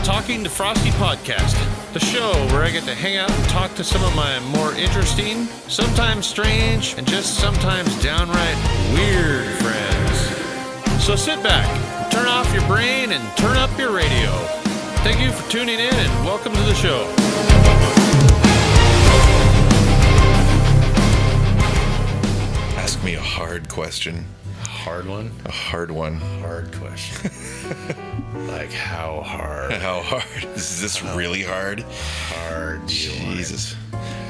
Talking to Frosty podcast, the show where I get to hang out and talk to some of my more interesting, sometimes strange, and just sometimes downright weird friends. So sit back, turn off your brain, and turn up your radio. Thank you for tuning in, and welcome to the show. Ask me a hard question. Hard one? A hard one. Hard question. Like how hard? How hard? Is this really hard? Hard. Jesus.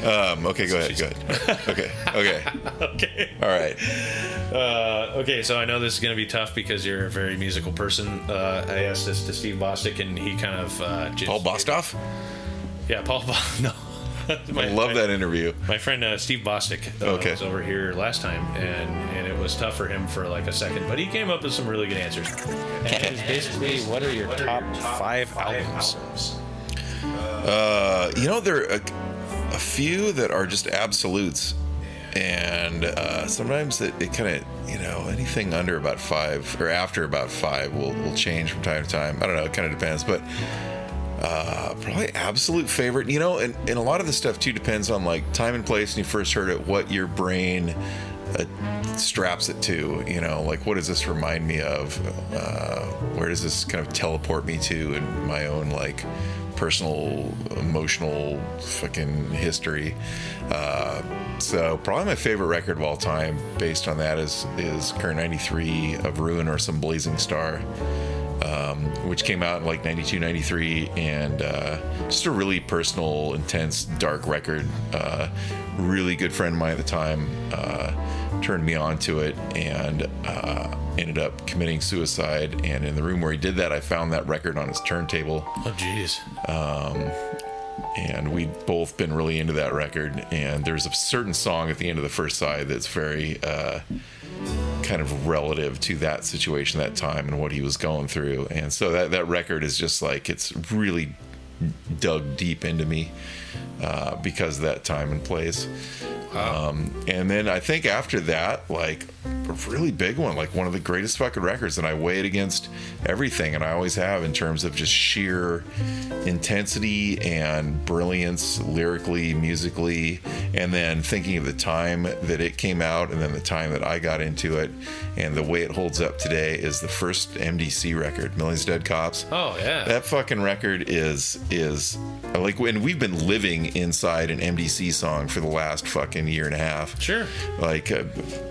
Okay, go ahead. Okay. Okay. All right. Okay, so I know this is going to be tough because you're a very musical person. I asked this to Steve Bostic, and he kind of... Paul Bostoff? Yeah, Paul Bostic. No. I love that interview. My friend Steve Bostic was over here last time, and it was tough for him for like a second, but he came up with some really good answers. And it was basically, what are your top 5 albums? There are a few that are just absolutes, and sometimes it kind of, anything under about 5 or after about 5 will change from time to time. I don't know, it kind of depends, but probably absolute favorite, and a lot of the stuff too depends on like time and place when you first heard it, what your brain straps it to, like what does this remind me of, where does this kind of teleport me to in my own like personal emotional fucking history. So probably my favorite record of all time based on that is Current 93 of Ruin or Some Blazing Star, which came out in like 92, 93, and just a really personal, intense, dark record. Really good friend of mine at the time turned me on to it, and ended up committing suicide. And in the room where he did that, I found that record on his turntable. Oh, jeez. And we'd both been really into that record. And there's a certain song at the end of the first side that's very... kind of relative to that situation, that time, and what he was going through. And so that record is just like, it's really dug deep into me because of that time and place. Wow. And then I think after that, like a really big one, like one of the greatest fucking records, and I weigh it against everything, and I always have, in terms of just sheer intensity and brilliance lyrically, musically, and then thinking of the time that it came out and then the time that I got into it and the way it holds up today, is the first MDC record, Millions of Dead Cops. Oh yeah, that fucking record is like, when we've been living inside an MDC song for the last fucking year and a half, sure, like a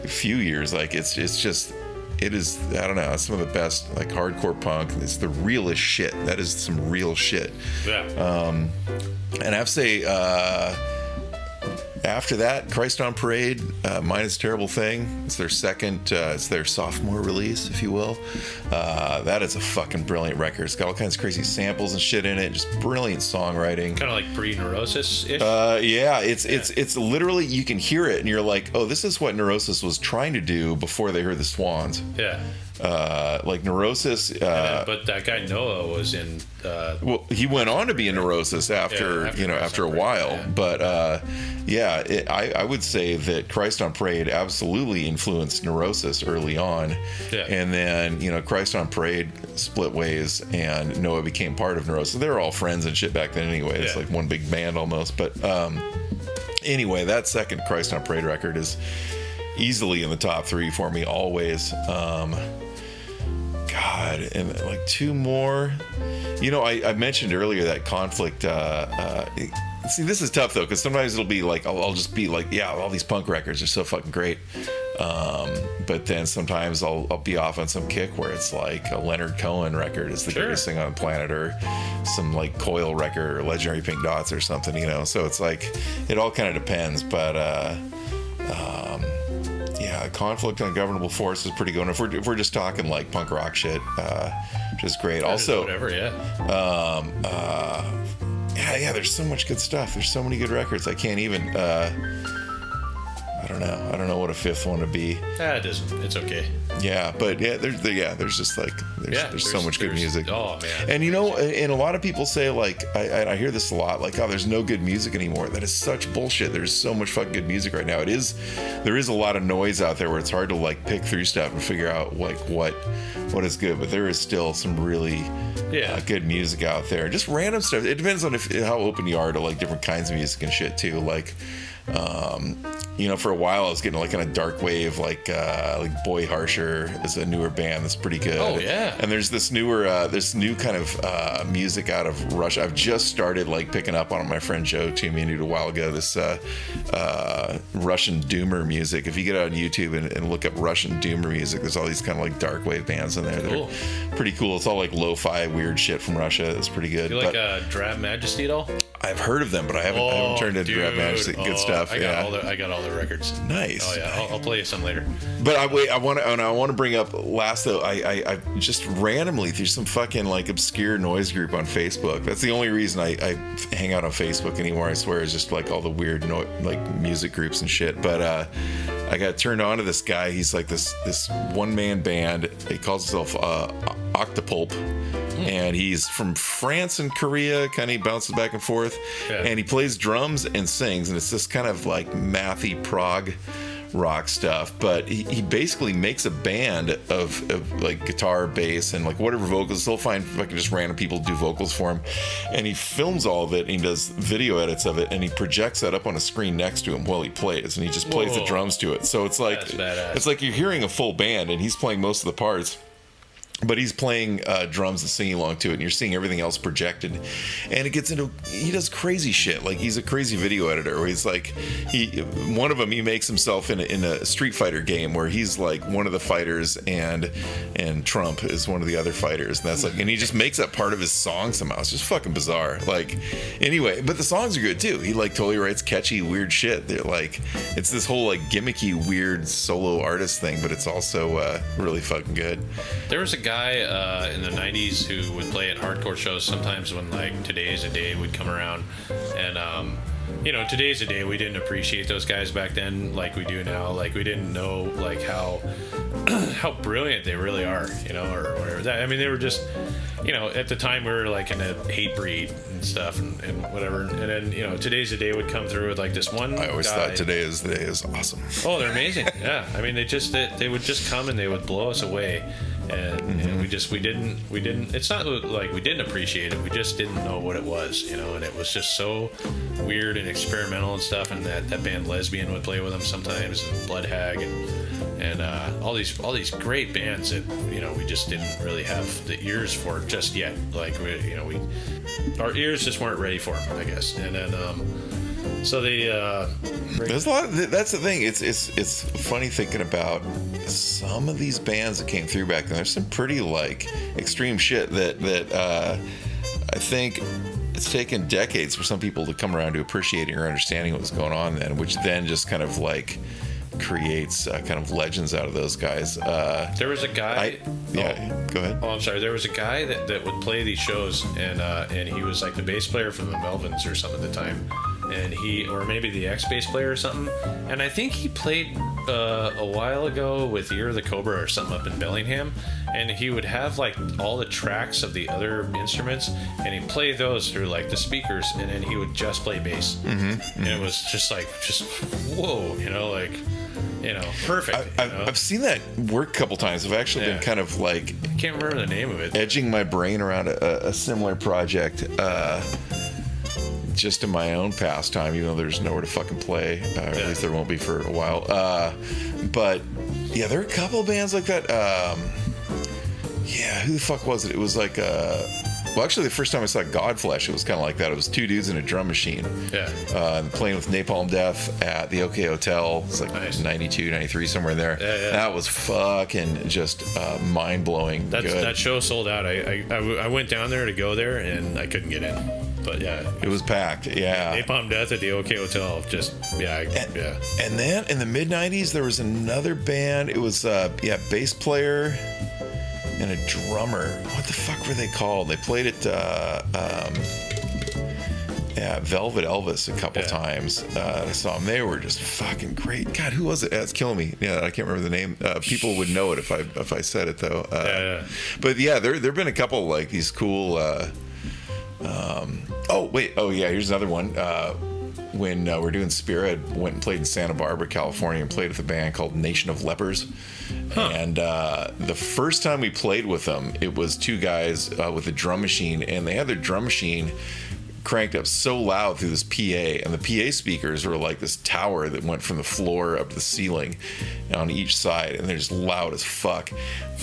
few years, like it's just, it is, I don't know, it's some of the best, like, hardcore punk. It's the realest shit. That is some real shit. Yeah. And I have to say, after that, Christ on Parade, Mine is a Terrible Thing. It's their second, it's their sophomore release, if you will. That is a fucking brilliant record. It's got all kinds of crazy samples and shit in it. Just brilliant songwriting. Kind of like pre-Neurosis-ish? Yeah, it's literally, you can hear it and you're like, oh, this is what Neurosis was trying to do before they heard the Swans. Yeah. Like Neurosis, but that guy Noah was in. Well, he went on to be in Neurosis after a while. Yeah. But I would say that Christ on Parade absolutely influenced Neurosis early on. Yeah. And then Christ on Parade split ways, and Noah became part of Neurosis. They were all friends and shit back then anyway. It's like one big band almost. But anyway, that second Christ on Parade record is easily in the top 3 for me always. God, and like 2 more. I mentioned earlier that Conflict. See, this is tough though, because sometimes it'll be like, I'll just be like, yeah, all these punk records are so fucking great. But then sometimes I'll be off on some kick where it's like a Leonard Cohen record is the greatest thing on the planet, or some like Coil record or Legendary Pink Dots or something, So it's like, it all kind of depends. But Conflict and Ungovernable Force is pretty good. If we're just talking like punk rock shit, which is great. Also, whatever, there's so much good stuff. There's so many good records. I can't even. I don't know what a fifth one would be. It isn't. It's okay. Yeah, but there's just like there's so much good music. Oh man. And and a lot of people say, like, I hear this a lot, like, oh, there's no good music anymore. That is such bullshit. There's so much fucking good music right now. There is a lot of noise out there where it's hard to like pick through stuff and figure out like what is good, but there is still some really good music out there. Just random stuff. It depends on how open you are to like different kinds of music and shit too. Like, for a while I was getting like kind of dark wave, like Boy Harsher is a newer band that's pretty good. Oh yeah. And there's this new kind of music out of Russia. I've just started like picking up on it. My friend Joe tuned me into it a while ago. This Russian doomer music. If you get on YouTube and look up Russian doomer music, there's all these kind of like dark wave bands in there. They're pretty cool. It's all like lo-fi weird shit from Russia. It's pretty good. Do you like Drab Majesty at all? I've heard of them, but I haven't turned into Drab Majesty. Good stuff. I got all the records. Nice. Oh yeah, I'll play you some later. But I want to bring up last though. I just randomly through some fucking like obscure noise group on Facebook. That's the only reason I hang out on Facebook anymore. I swear, is just like all the weird like music groups and shit. But I got turned on to this guy. He's like this one man band. He calls himself Octopulp. And he's from France and Korea, kind of bounces back and forth. Yeah. And he plays drums and sings, and it's this kind of like mathy prog rock stuff. But he basically makes a band of like guitar, bass, and like whatever vocals. He'll find fucking just random people to do vocals for him. And he films all of it, and he does video edits of it, and he projects that up on a screen next to him while he plays, and he just plays the drums to it. So it's like you're hearing a full band, and he's playing most of the parts. But he's playing drums and singing along to it, and you're seeing everything else projected. And it gets into, he does crazy shit. Like, he's a crazy video editor where he's like, one of them, he makes himself in a Street Fighter game where he's like one of the fighters and Trump is one of the other fighters. And that's like, and he just makes that part of his song somehow. It's just fucking bizarre. Like, anyway, but the songs are good too. He like totally writes catchy, weird shit. They're like, it's this whole like gimmicky, weird solo artist thing, but it's also really fucking good. There was a guy in the 90s who would play at hardcore shows sometimes when like Today's a Day would come around, and Today's a Day, we didn't appreciate those guys back then like we do now. Like, we didn't know like how brilliant they really are, or whatever. I mean, they were just, at the time we were like in a hate breed and stuff and whatever. And then, Today's a Day would come through with like this one I always guy. thought Today's the Day is awesome. Oh, they're amazing. Yeah. I mean, they would just come and they would blow us away. And we didn't, it's not like we didn't appreciate it. We just didn't know what it was, and it was just so weird and experimental and stuff. And that band Lesbian would play with them sometimes, and Blood Hag and all these great bands that, we just didn't really have the ears for just yet. Like, our ears just weren't ready for them, I guess. And then, so they there's a lot that's the thing. It's funny thinking about some of these bands that came through back then. There's some pretty like extreme shit that I think it's taken decades for some people to come around to appreciating or understanding what was going on then, which then just kind of like creates kind of legends out of those guys. There was a guy. Go ahead. Oh, I'm sorry. There was a guy that would play these shows, and he was like the bass player for the Melvins or something at the time, and or maybe the ex-bass player or something. And I think he played a while ago with Ear of the Cobra or something up in Bellingham, and he would have like all the tracks of the other instruments, and he'd play those through like the speakers, and then he would just play bass. And it was just whoa, perfect. I've seen that work a couple times. I've actually been kind of like, I can't remember the name of it, edging my brain around a similar project just in my own pastime, even though there's nowhere to fucking play, or at least there won't be for a while. But yeah, there are a couple of bands like that. Who the fuck was it? It was like well, actually, the first time I saw Godflesh, it was kind of like that. It was two dudes in a drum machine. Playing with Napalm Death at the OK Hotel. It's like 92, 93, somewhere in there. That was fucking just mind-blowing good. That show sold out. I went down there to go there, and I couldn't get in. But yeah, it was packed. Yeah, Napalm Death at the OK Hotel. Just And then in the mid-90s, there was another band. It was bass player and a drummer. What the fuck were they called? They played at Yeah, Velvet Elvis a couple times. I saw them. They were just fucking great. God, who was it? It's killing me. Yeah, I can't remember the name. People would know it if I said it though. But yeah, there've been a couple like these cool. Here's another one. When we're doing Spirit, went and played in Santa Barbara, California, and played with a band called Nation of Lepers. And the first time we played with them, it was two guys with a drum machine, and they had their drum machine cranked up so loud through this PA, and the PA speakers were like this tower that went from the floor up to the ceiling on each side, and they're just loud as fuck.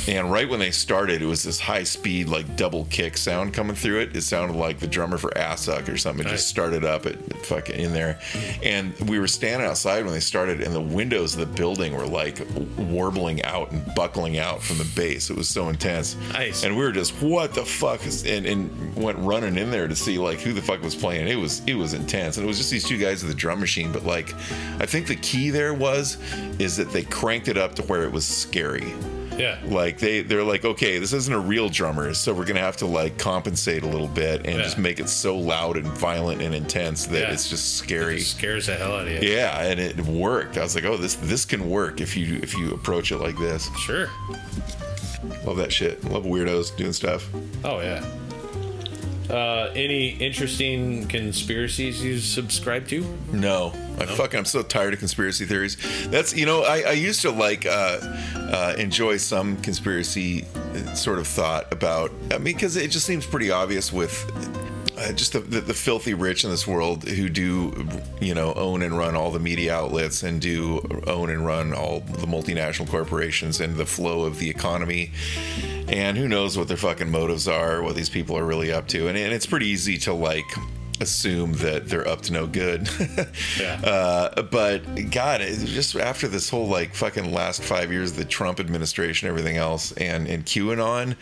And right when they started, it was this high speed like double kick sound coming through it. It sounded like the drummer for Assuck or something. It just started up at fucking in there, and we were standing outside when they started, and the windows of the building were like warbling out and buckling out from the bass. It was so intense. Nice. And we were just, what the fuck, and went running in there to see like who the fuck was playing. It was intense, and it was just these two guys with the drum machine. But like, I think the key there is that they cranked it up to where it was scary. Yeah. Like they're like, okay, this isn't a real drummer, so we're gonna have to like compensate a little bit and just make it so loud and violent and intense that it's just scary. It just scares the hell out of you. Yeah, and it worked. I was like, oh, this can work if you approach it like this. Sure. Love that shit. Love weirdos doing stuff. Oh yeah. Any interesting conspiracies you subscribe to? No. I'm so tired of conspiracy theories. That's, I used to like enjoy some conspiracy sort of thought about, because it just seems pretty obvious with just the filthy rich in this world who do, own and run all the media outlets and do own and run all the multinational corporations and the flow of the economy. And who knows what their fucking motives are, what these people are really up to. And it's pretty easy to like assume that they're up to no good. But God, just after this whole like fucking last 5 years of the Trump administration, everything else, and QAnon,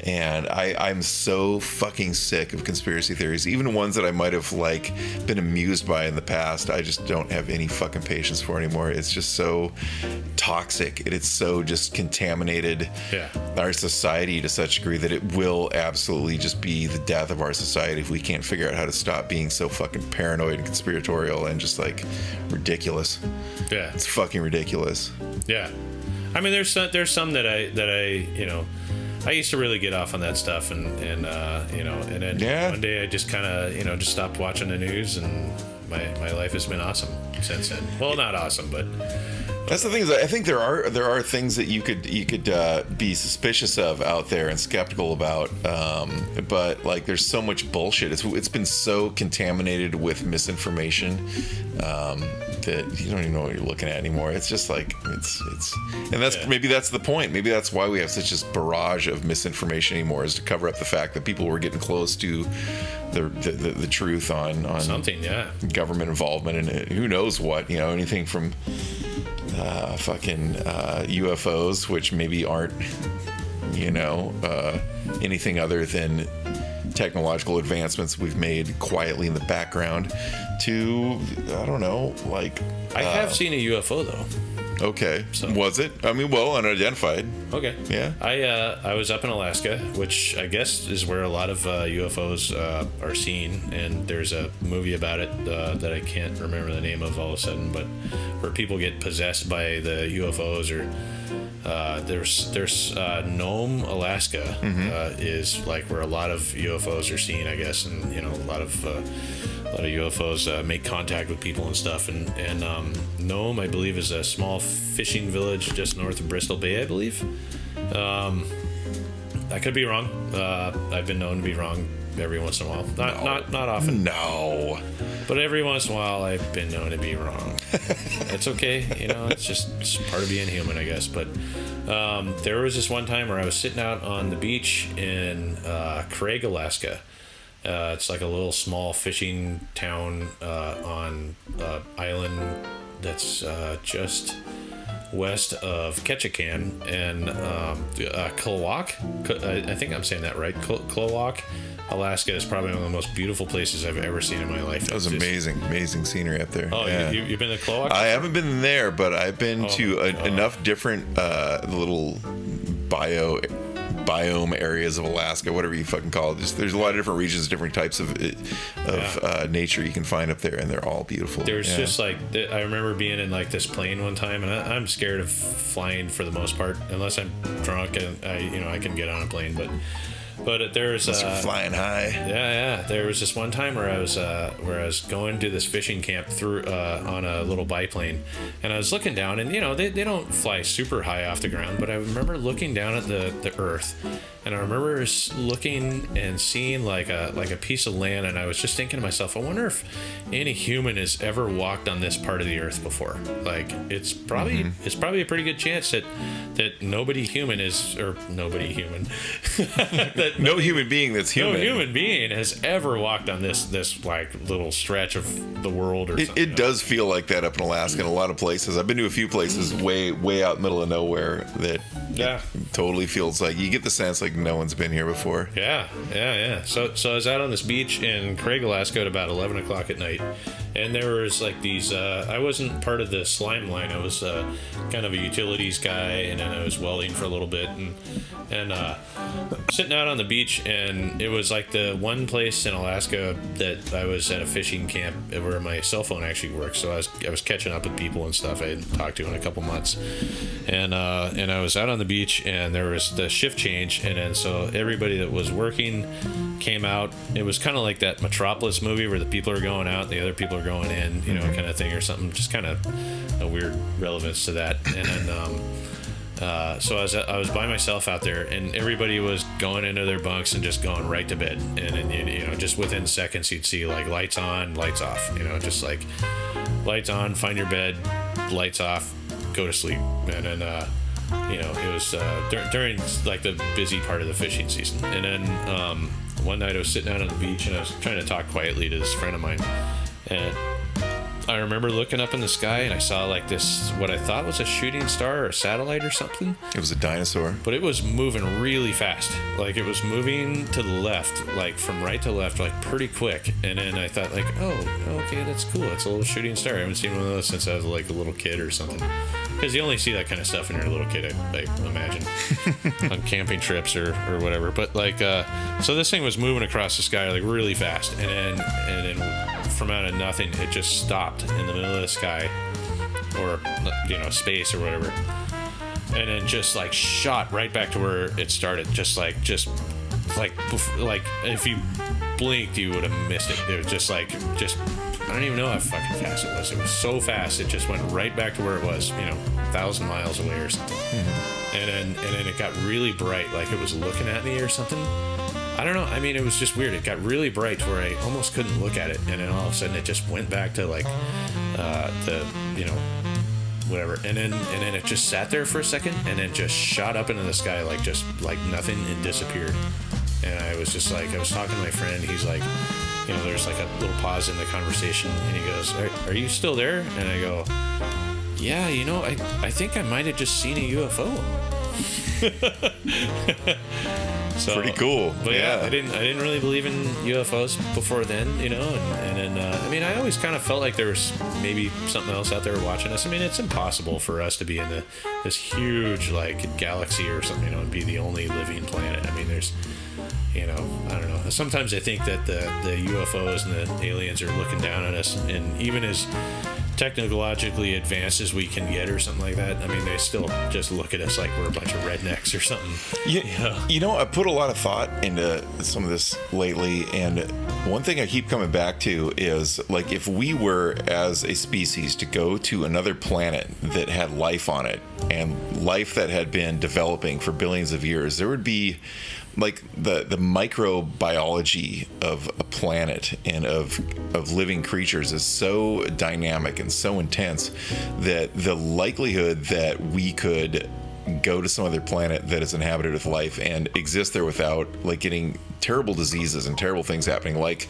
and I'm so fucking sick of conspiracy theories, even ones that I might have like been amused by in the past. I just don't have any fucking patience for anymore. It's just so toxic, and it's so just contaminated our society to such a degree that it will absolutely just be the death of our society if we can't figure out how to stop being so fucking paranoid and conspiratorial and just like ridiculous. Yeah, it's fucking ridiculous. Yeah, I mean, there's some that I used to really get off on that stuff, and then one day I just kind of just stopped watching the news, and my life has been awesome since then. Well, not awesome, but that's the thing, is I think there are things that you could be suspicious of out there and skeptical about, but like there's so much bullshit. It's been so contaminated with misinformation that you don't even know what you're looking at anymore. It's just like maybe that's the point. Maybe that's why we have such this barrage of misinformation anymore, is to cover up the fact that people were getting close to the truth on something, government involvement and who knows what, anything from UFOs, which maybe aren't anything other than technological advancements we've made quietly in the background, to I don't know, like I have seen a UFO though. Okay. So. Was it? I mean, well, unidentified. Okay. Yeah. I was up in Alaska, which I guess is where a lot of UFOs are seen, and there's a movie about it that I can't remember the name of all of a sudden, but where people get possessed by the UFOs, or there's Nome, Alaska, is like where a lot of UFOs are seen, I guess, and a lot of UFOs make contact with people and stuff, and Nome, I believe, is a small fishing village just north of Bristol Bay, I believe. I could be wrong. I've been known to be wrong every once in a while. Not often. No. But every once in a while, I've been known to be wrong. It's okay. It's part of being human, I guess. But there was this one time where I was sitting out on the beach in Craig, Alaska. It's like a little small fishing town on an island that's just west of Ketchikan, and Klawak. I think I'm saying that right. Klawak, Alaska is probably one of the most beautiful places I've ever seen in my life. That was amazing scenery up there. Oh, yeah. You've been to Klawak? I haven't been there, but I've been to enough different little bio biome areas of Alaska, whatever you fucking call it. There's a lot of different regions, different types of nature you can find up there, and they're all beautiful. There's just like, I remember being in like this plane one time, and I'm scared of flying for the most part, unless I'm drunk and I can get on a plane, but there's flying high. Yeah. There was this one time where I was going to this fishing camp through on a little biplane, and I was looking down, and they don't fly super high off the ground, but I remember looking down at the earth, and I remember looking and seeing like a piece of land, and I was just thinking to myself, I wonder if any human has ever walked on this part of the earth before. Like it's probably a pretty good chance that nobody human that no human being that's human. No human being has ever walked on this like little stretch of the world or something. It does feel like that up in Alaska in a lot of places. I've been to a few places way out middle of nowhere that totally feels like you get the sense like no one's been here before. Yeah. So I was out on this beach in Craig, Alaska at about 11 o'clock at night, and there was like these I wasn't part of the slime line. I was kind of a utilities guy, and then I was welding for a little bit, and sitting out on the beach, and it was like the one place in Alaska that I was at a fishing camp where my cell phone actually works. So I was catching up with people and stuff I hadn't talked to in a couple months, and I was out on the beach, and there was the shift change, and then so everybody that was working came out. It was kind of like that Metropolis movie where the people are going out and the other people are going in, kind of thing or something. Just kind of a weird relevance to that. And then so I was by myself out there, and everybody was going into their bunks and just going right to bed. And then, just within seconds you'd see like lights on, lights off, just like lights on, find your bed, lights off, go to sleep. And then it was during like the busy part of the fishing season. And then one night I was sitting out on the beach, and I was trying to talk quietly to this friend of mine, and I remember looking up in the sky, and I saw like this, what I thought was a shooting star or a satellite or something. It was a dinosaur. But it was moving really fast. Like it was moving to the left, like from right to left, like pretty quick. And then I thought like, oh, okay, that's cool. It's a little shooting star. I haven't seen one of those since I was like a little kid or something. Because you only see that kind of stuff when you're a little kid, I imagine, on camping trips or whatever. But like, so this thing was moving across the sky like really fast, and then from out of nothing, it just stopped in the middle of the sky, or space or whatever, and then just like shot right back to where it started. Just like if you blinked, you would have missed it. It was just I don't even know how fucking fast it was. It was so fast, it just went right back to where it was, 1,000 miles away or something. Mm-hmm. And then it got really bright, like it was looking at me or something. I don't know. I mean, it was just weird. It got really bright to where I almost couldn't look at it, and then all of a sudden it just went back to like whatever, and then it just sat there for a second, and then just shot up into the sky like nothing, and disappeared. And I was just like, I was talking to my friend. He's like, there's like a little pause in the conversation, and he goes, "Are you still there?" And I go, "Yeah, I think I might have just seen a UFO." So, pretty cool. But yeah, I didn't really believe in UFOs before then, and then I mean, I always kind of felt like there was maybe something else out there watching us. I mean, it's impossible for us to be in this huge like galaxy or something, and be the only living planet. I mean, there's, I don't know. Sometimes I think that the UFOs and the aliens are looking down on us, and even as technologically advanced as we can get or something like that, I mean, they still just look at us like we're a bunch of rednecks or something. I put a lot of thought into some of this lately, and one thing I keep coming back to is like, if we were as a species to go to another planet that had life on it, and life that had been developing for billions of years, there would be like the microbiology of a planet and of living creatures is so dynamic and so intense that the likelihood that we could go to some other planet that is inhabited with life and exist there without like getting terrible diseases and terrible things happening, like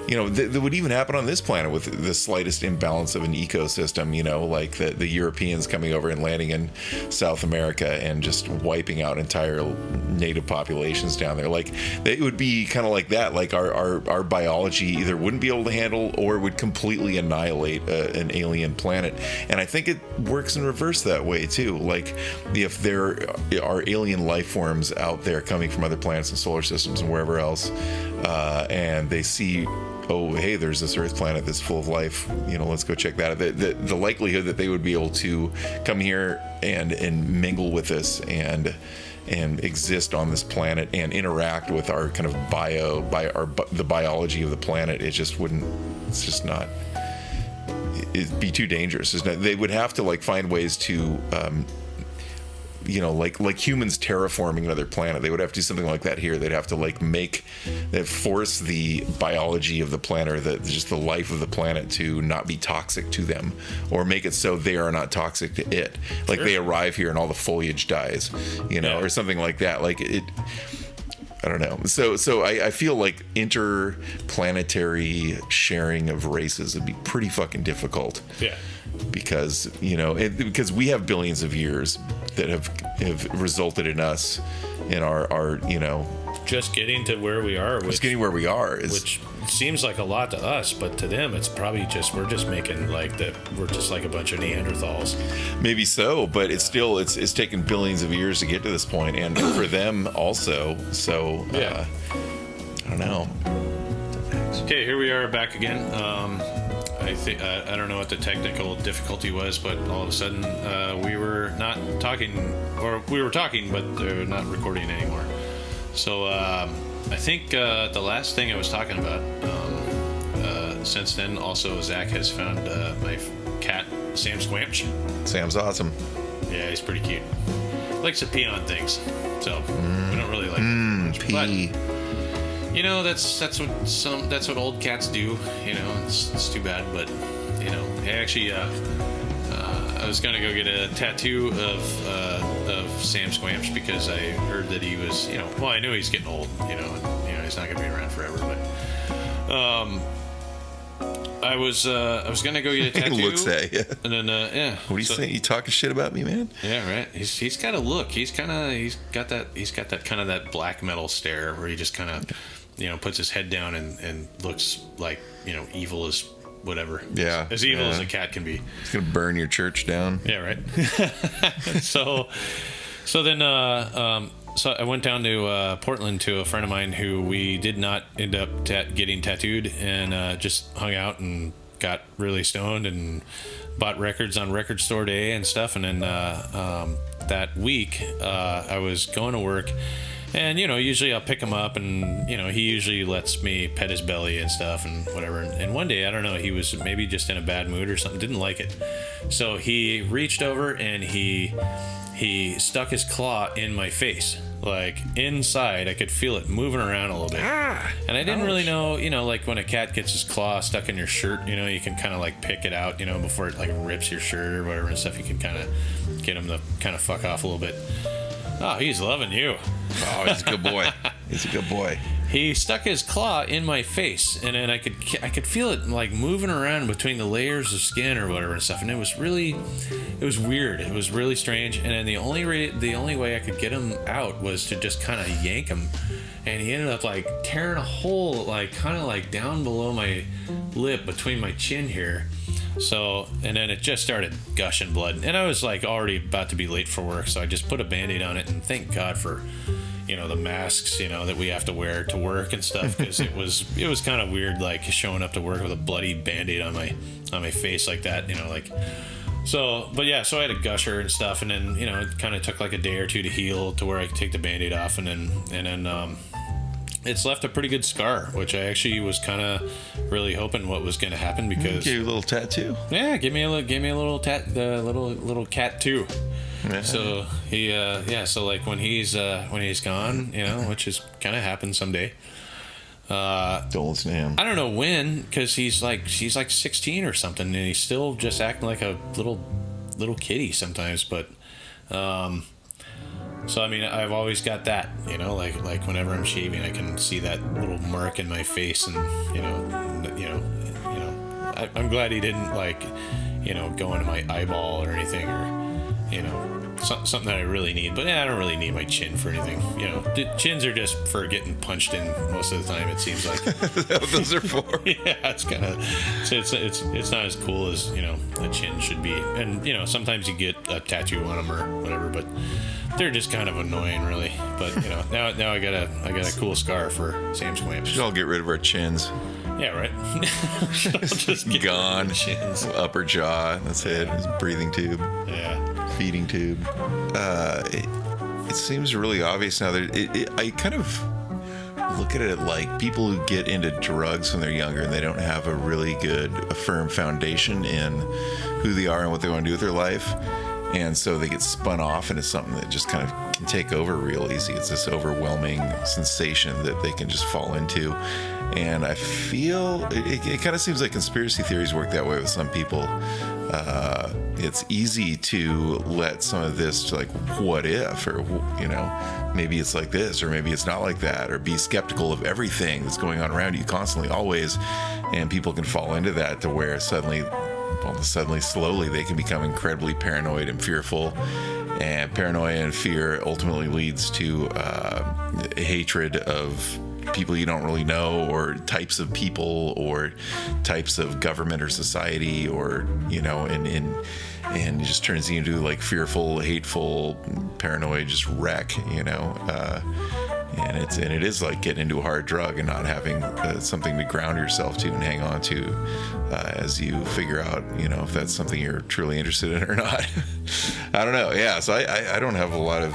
that would even happen on this planet with the slightest imbalance of an ecosystem, like the Europeans coming over and landing in South America and just wiping out entire native populations down there. Like, it would be kind of like that, like our biology either wouldn't be able to handle or would completely annihilate an alien planet. And I think it works in reverse that way too. Like, the there are alien life forms out there coming from other planets and solar systems and wherever else, and they see, oh, hey, there's this Earth planet that's full of life. Let's go check that out. The likelihood that they would be able to come here and mingle with us and exist on this planet and interact with our kind of the biology of the planet, it's just not. It'd be too dangerous. They would have to find ways to, like humans terraforming another planet. They would have to do something like that here. They'd have to force the biology of the planet, or just the life of the planet, to not be toxic to them, or make it so they are not toxic to it. Like They arrive here and all the foliage dies, or something like that. I don't know. So I feel like interplanetary sharing of races would be pretty fucking difficult. Yeah. Because because we have billions of years that have resulted in us in our just getting to where we are. Which seems like a lot to us, but to them it's probably we're just making we're just like a bunch of Neanderthals. Maybe so, but it's still it's taken billions of years to get to this point, and for them also. So yeah. I don't know. Okay, here we are back again. I think I don't know what the technical difficulty was, but all of a sudden we were not talking, or we were talking, but they're not recording anymore. So I think the last thing I was talking about since then, also Zach has found my cat Sam Squamch. Sam's awesome. Yeah, he's pretty cute. Likes to pee on things, so we don't really like that much. Pee. But, that's what old cats do. It's too bad, but I actually I was gonna go get a tattoo of Sam Squamch, because I heard that he was, I knew he's getting old, and he's not gonna be around forever, but I was gonna go get a tattoo. Looks at you. And then yeah. What are you saying? You talking shit about me, man? Yeah, right. He's got a look. He's got that kind of that black metal stare where he just kind of puts his head down and looks like evil as whatever. Yeah. As evil as a cat can be. He's gonna burn your church down. Yeah, right. So then so I went down to Portland to a friend of mine who we did not end up getting tattooed, and just hung out and got really stoned and bought records on Record Store Day and stuff. And then that week I was going to work, and usually I'll pick him up, and he usually lets me pet his belly and stuff and whatever. And one day, I don't know, he was maybe just in a bad mood or something, didn't like it, so he reached over and he stuck his claw in my face, like inside. I could feel it moving around a little bit. And I didn't really know, like when a cat gets his claw stuck in your shirt, you can kind of pick it out, before it rips your shirt or whatever and stuff. You can kind of get him to kind of fuck off a little bit. Oh, he's loving you. Oh, he's a good boy. He's a good boy. He stuck his claw in my face, and then I could feel it moving around between the layers of skin or whatever and stuff. And it was weird. It was really strange. And then the only way I could get him out was to just kind of yank him. And he ended up tearing a hole kind of down below my lip between my chin here. So, and then it just started gushing blood, and I was already about to be late for work, so I just put a Band-Aid on it, and thank God for the masks that we have to wear to work and stuff, because it was kind of weird showing up to work with a bloody Band-Aid on my face like that, so. But yeah, so I had a gusher and stuff, and then it kind of took a day or two to heal to where I could take the Band-Aid off, and then it's left a pretty good scar, which I actually was kind of really hoping what was going to happen, because give you a little tattoo. Yeah, give me a little little cat too. Yeah. So he so when he's gone, which is kind of happens someday. Don't listen to him. I don't know when, because he's 16 or something, and he's still just acting like a little kitty sometimes, but so I mean, I've always got that, like whenever I'm shaving, I can see that little mark in my face, and I'm glad he didn't go into my eyeball or anything, or something that I really need. But I don't really need my chin for anything. You know, chins are just for getting punched in most of the time. It seems like. That's what those are for. Yeah, it's kind of it's not as cool as a chin should be. And sometimes you get a tattoo on them or whatever, but they're just kind of annoying, really. But now I got a cool scar for Sam's clamps. We should all get rid of our chins. Yeah, right. Just get Gone. chins. Upper jaw. That's it. His breathing tube. Yeah. Feeding tube. It seems really obvious now that I kind of look at it like people who get into drugs when they're younger and they don't have a really good, a firm foundation in who they are and what they want to do with their life. And so they get spun off into something that just kind of can take over real easy. It's this overwhelming sensation that they can just fall into. And I feel it kind of seems like conspiracy theories work that way with some people. It's easy to let some of this, like, what if, or, maybe it's like this, or maybe it's not like that, or be skeptical of everything that's going on around you constantly, always. And people can fall into that to where slowly, they can become incredibly paranoid and fearful. And paranoia and fear ultimately leads to hatred of people you don't really know, or types of people, or types of government or society, or and it just turns you into like fearful, hateful, paranoid, just wreck, and it is like getting into a hard drug and not having something to ground yourself to and hang on to as you figure out, if that's something you're truly interested in or not. I don't know. Yeah. So I don't have a lot of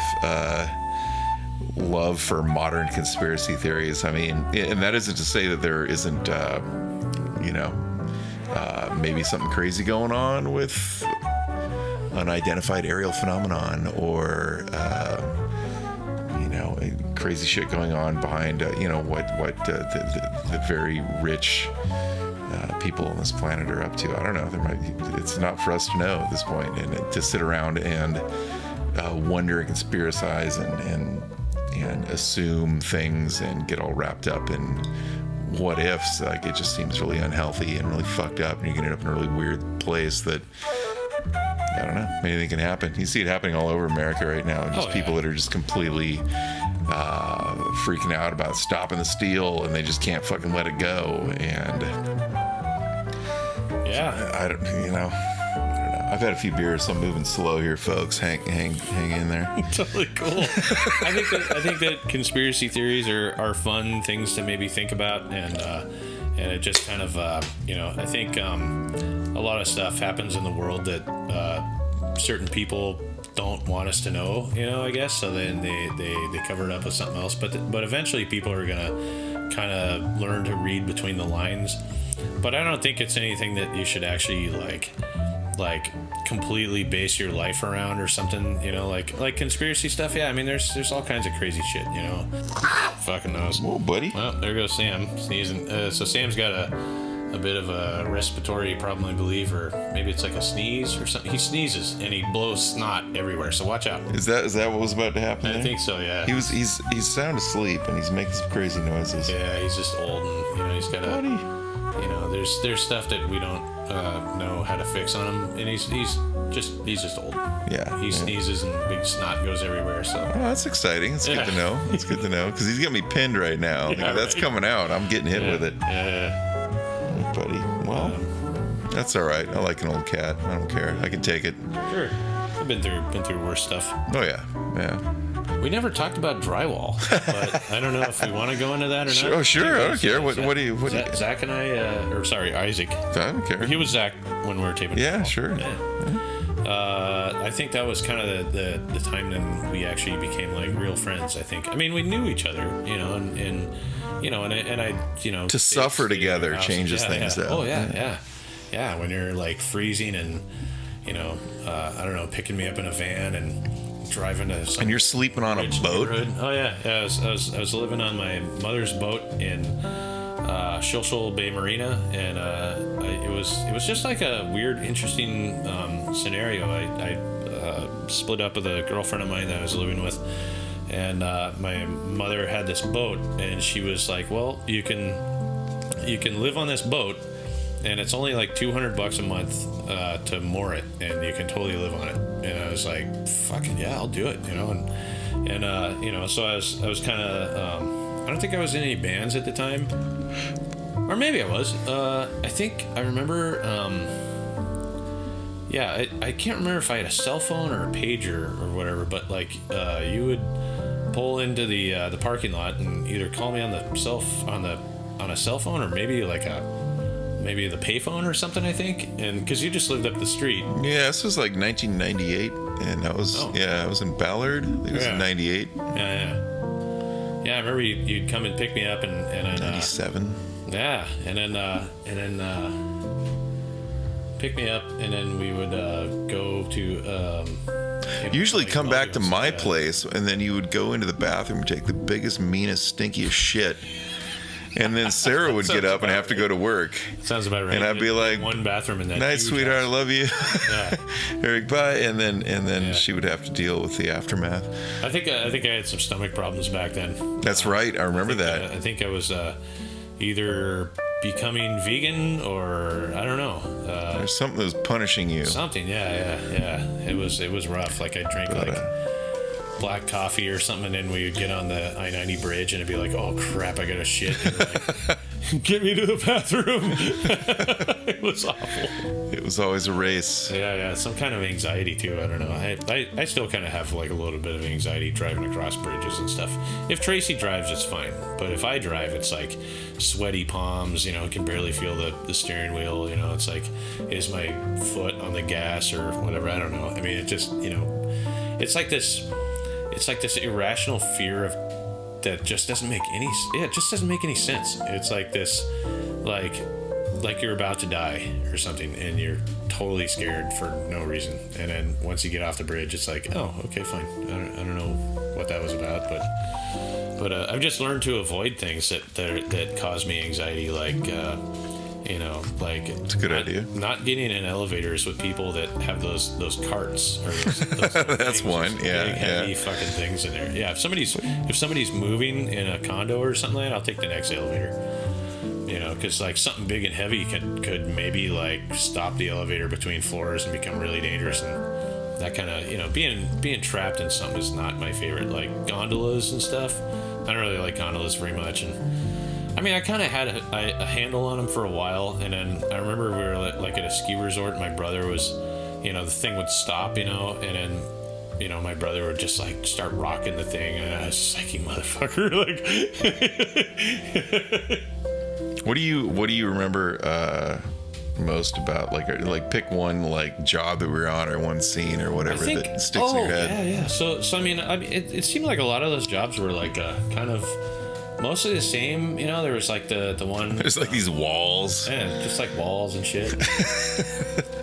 love for modern conspiracy theories. I mean, and that isn't to say that there isn't, maybe something crazy going on with unidentified aerial phenomenon, or crazy shit going on behind what the very rich people on this planet are up to. I don't know. It's not for us to know at this point, and to sit around and wonder and conspiracize and assume things and get all wrapped up in what ifs. Like, it just seems really unhealthy and really fucked up, and you can end up in a really weird place that, I don't know, anything can happen. You see it happening all over America right now. Just people that are just completely freaking out about stopping the steal, and they just can't fucking let it go. And I don't know. I've had a few beers, so I'm moving slow here, folks. Hang in there. Totally cool. I think that conspiracy theories are fun things to maybe think about, and it just kind of I think a lot of stuff happens in the world that certain people don't want us to know, I guess. So then they cover it up with something else. But eventually people are gonna kind of learn to read between the lines. But I don't think it's anything that you should actually like completely base your life around or something, like conspiracy stuff. Yeah, I mean, there's all kinds of crazy shit, Fucking knows. Whoa, buddy. Well, there goes Sam sneezing. So Sam's got a bit of a respiratory problem, I believe, or maybe it's like a sneeze or something. He sneezes and he blows snot everywhere, so watch out. Is that what was about to happen? I think so, yeah. He's sound asleep and he's making some crazy noises. Yeah, he's just old, and he's got there's stuff that we don't know how to fix on him, and he's just old. Yeah, he sneezes and big snot goes everywhere. So that's exciting. It's good to know. It's good to know, because he's got me pinned right now. Yeah, that's coming out. I'm getting hit with it. Yeah, buddy. Well, that's all right. I like an old cat. I don't care. I can take it. Sure. I've been through worse stuff. Oh yeah. We never talked about drywall, but I don't know if we want to go into that or not. Oh, sure. I don't care. What do you? Zach and Isaac. I don't care. He was Zach when we were taping. Yeah, sure. Yeah. I think that was kind of the time then we actually became like real friends. I think. I mean, we knew each other, and I to suffer together changes things. Though. Oh yeah. When you're like freezing and I don't know, picking me up in a van and driving to some, and you're sleeping on a boat. Oh yeah. I was living on my mother's boat in Shilshole Bay Marina, and it was just like a weird, interesting scenario. I split up with a girlfriend of mine that I was living with, and my mother had this boat, and she was like, well, you can live on this boat, and it's only like $200 a month to moor it, and you can totally live on it. and I was like, fucking yeah, I'll do it, you know, and you know, so I was kind of, I don't think I was in any bands at the time, or maybe I was. I think I remember, yeah, I can't remember if I had a cell phone or a pager or whatever, but like, you would pull into the parking lot and either call me on a cell phone, or maybe maybe the payphone or something, I think, and because you just lived up the street. Yeah, this was like 1998, and I was I was in Ballard. It was in 98. Yeah. I remember you'd come and pick me up, and 97. Yeah, and then pick me up, and then we would go to. Usually come back to my place, and then you would go into the bathroom and take the biggest, meanest, stinkiest shit. And then Sarah would get up and have to go to work. Sounds about right. And I'd be like, one bathroom in that. Night, sweetheart, I love you. Yeah. Eric, bye. And then she would have to deal with the aftermath. I think I had some stomach problems back then. That's right. I remember that. I think I was either becoming vegan or I don't know. There's something that was punishing you. Something, yeah. It was rough. Like I drank black coffee or something, and then we would get on the I-90 bridge, and it'd be like, oh crap, I gotta shit. And like, get me to the bathroom. It was awful. It was always a race. Yeah. Some kind of anxiety too. I don't know. I still kind of have like a little bit of anxiety driving across bridges and stuff. If Tracy drives, it's fine. But if I drive, it's like sweaty palms, you know, can barely feel the steering wheel, you know, it's like, is my foot on the gas or whatever? I don't know. I mean, it just, you know, it's like this irrational fear of that just doesn't make any sense. It's like this, like you're about to die or something, and you're totally scared for no reason. And then once you get off the bridge, it's like, oh, okay, fine. I don't know what that was about, but I've just learned to avoid things that cause me anxiety, like. You know, like it's a good idea. Not getting in elevators with people that have those carts or those that's one, big, heavy fucking things in there. Yeah, if somebody's moving in a condo or something like that, I'll take the next elevator. You know, because like something big and heavy could maybe like stop the elevator between floors and become really dangerous, and that kind of, you know, being trapped in something is not my favorite. Like gondolas and stuff, I don't really like gondolas very much, and. I mean, I kind of had a handle on them for a while, and then I remember we were like at a ski resort, and my brother was, you know, the thing would stop, you know, and then, you know, my brother would just like start rocking the thing, and I was just like, you motherfucker, like. What do you remember most about, like pick one like job that we were on or one scene or whatever that sticks in your head? Yeah. So I mean, it seemed like a lot of those jobs were like kind of. Mostly the same, you know. There was like the one. There's like these walls. Yeah, just like walls and shit.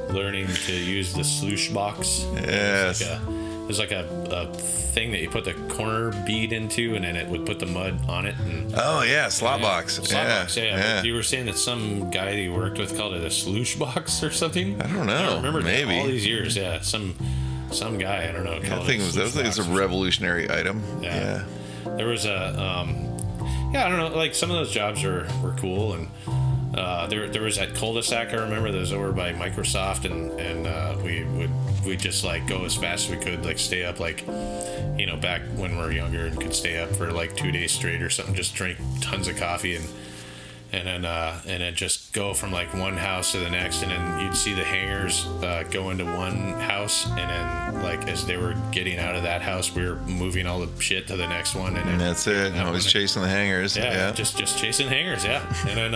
Learning to use the sluice box. Yes. There's like a thing that you put the corner bead into, and then it would put the mud on it. And, oh yeah, slot box. Yeah. You were saying that some guy that you worked with called it a sluice box or something. I don't know. I don't remember maybe all these years. Yeah, some guy. I don't know. I think it was a revolutionary item. Yeah. There was a. Yeah, I don't know. Like some of those jobs were cool, and there was that cul-de-sac. I remember that was over by Microsoft, and we'd just like go as fast as we could, like stay up, like, you know, back when we were younger, and could stay up for like 2 days straight or something, just drink tons of coffee and then just go from like one house to the next, and then you'd see the hangers go into one house, and then like as they were getting out of that house, we were moving all the shit to the next one, and that's it. Always chasing the hangers. Yeah. Just chasing hangers. Yeah, and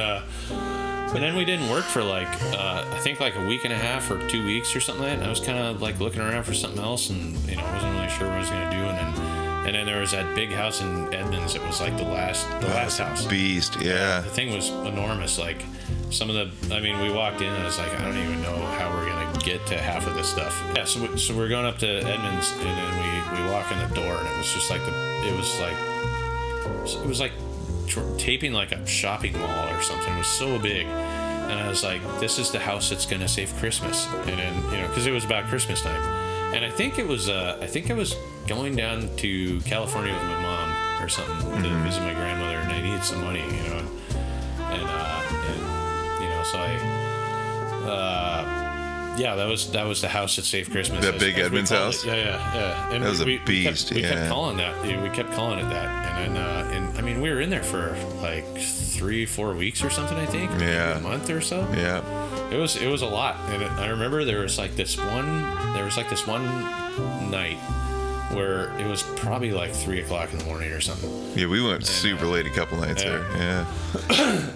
then we didn't work for like I think like a week and a half or 2 weeks or something like that. And I was kind of like looking around for something else, and you know, I wasn't really sure what I was gonna do, and then there was that big house in Edmonds. It was like the last house. Beast, yeah. The thing was enormous. Like some of we walked in and I was like, I don't even know how we're gonna get to half of this stuff. Yeah, so we're going up to Edmonds, and then we walk in the door, and it was just like it was like taping like a shopping mall or something. It was so big, and I was like, this is the house that's gonna save Christmas. And then, you know, because it was about Christmas time, and I think it was going down to California with my mom or something to visit my grandmother, and I needed some money, you know, and you know, so Yeah, that was the house that saved Christmas. That big Edmonds house? Yeah. And that was a beast. We kept calling that. We kept calling it that. And then, and I mean, we were in there for like 3-4 weeks or something, I think. Yeah. A month or so. Yeah. It was a lot. And I remember there was like this one night where it was probably like 3:00 in the morning or something. Yeah, we went super late a couple nights there. Yeah.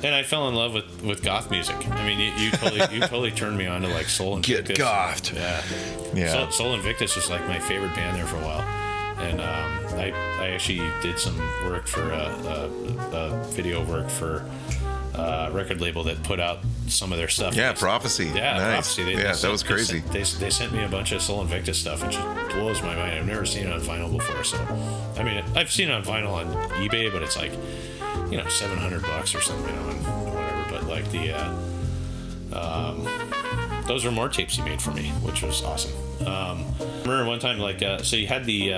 And I fell in love with goth music. I mean, you totally turned me on to like Soul Invictus. Get gothed. Yeah. Soul Invictus was like my favorite band there for a while. And I actually did some work for a video work for a record label that put out some of their stuff. Yeah, Prophecy. Yeah, nice. Prophecy. That was crazy. They sent me a bunch of Soul Invictus stuff, which blows my mind. I've never seen it on vinyl before. So, I mean, I've seen it on vinyl on eBay, but it's like, $700 or something, and whatever. But like those were more tapes he made for me, which was awesome. I remember one time, like, so you had the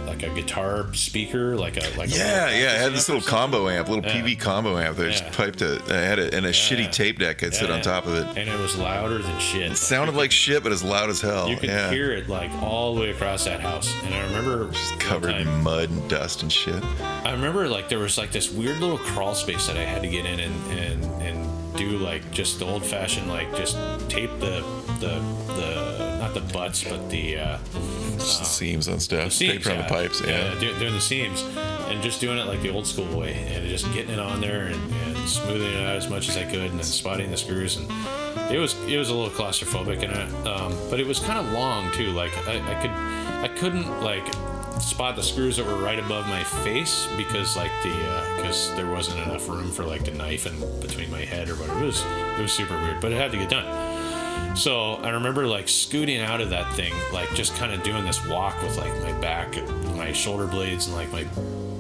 like a guitar speaker, like a it had this little combo amp, PV combo amp that just piped I had it, and a shitty tape deck I'd sit on top of it, and it was louder than shit. It sounded like shit, but as loud as hell. You could hear it like all the way across that house. And I remember just covered in mud and dust and shit. I remember like there was like this weird little crawl space that I had to get in and do like just the old fashioned, like just tape the not the butts but the seams on stuff, seams, tape around the pipes, doing the seams and just doing it like the old school way, and just getting it on there and smoothing it out as much as I could, and then spotting the screws, and it was a little claustrophobic, and but it was kind of long too. Like I couldn't like spot the screws that were right above my face because like because there wasn't enough room for like the knife in between my head or whatever. It was super weird, but it had to get done. So I remember like scooting out of that thing, like just kind of doing this walk with like my back, my shoulder blades, and like my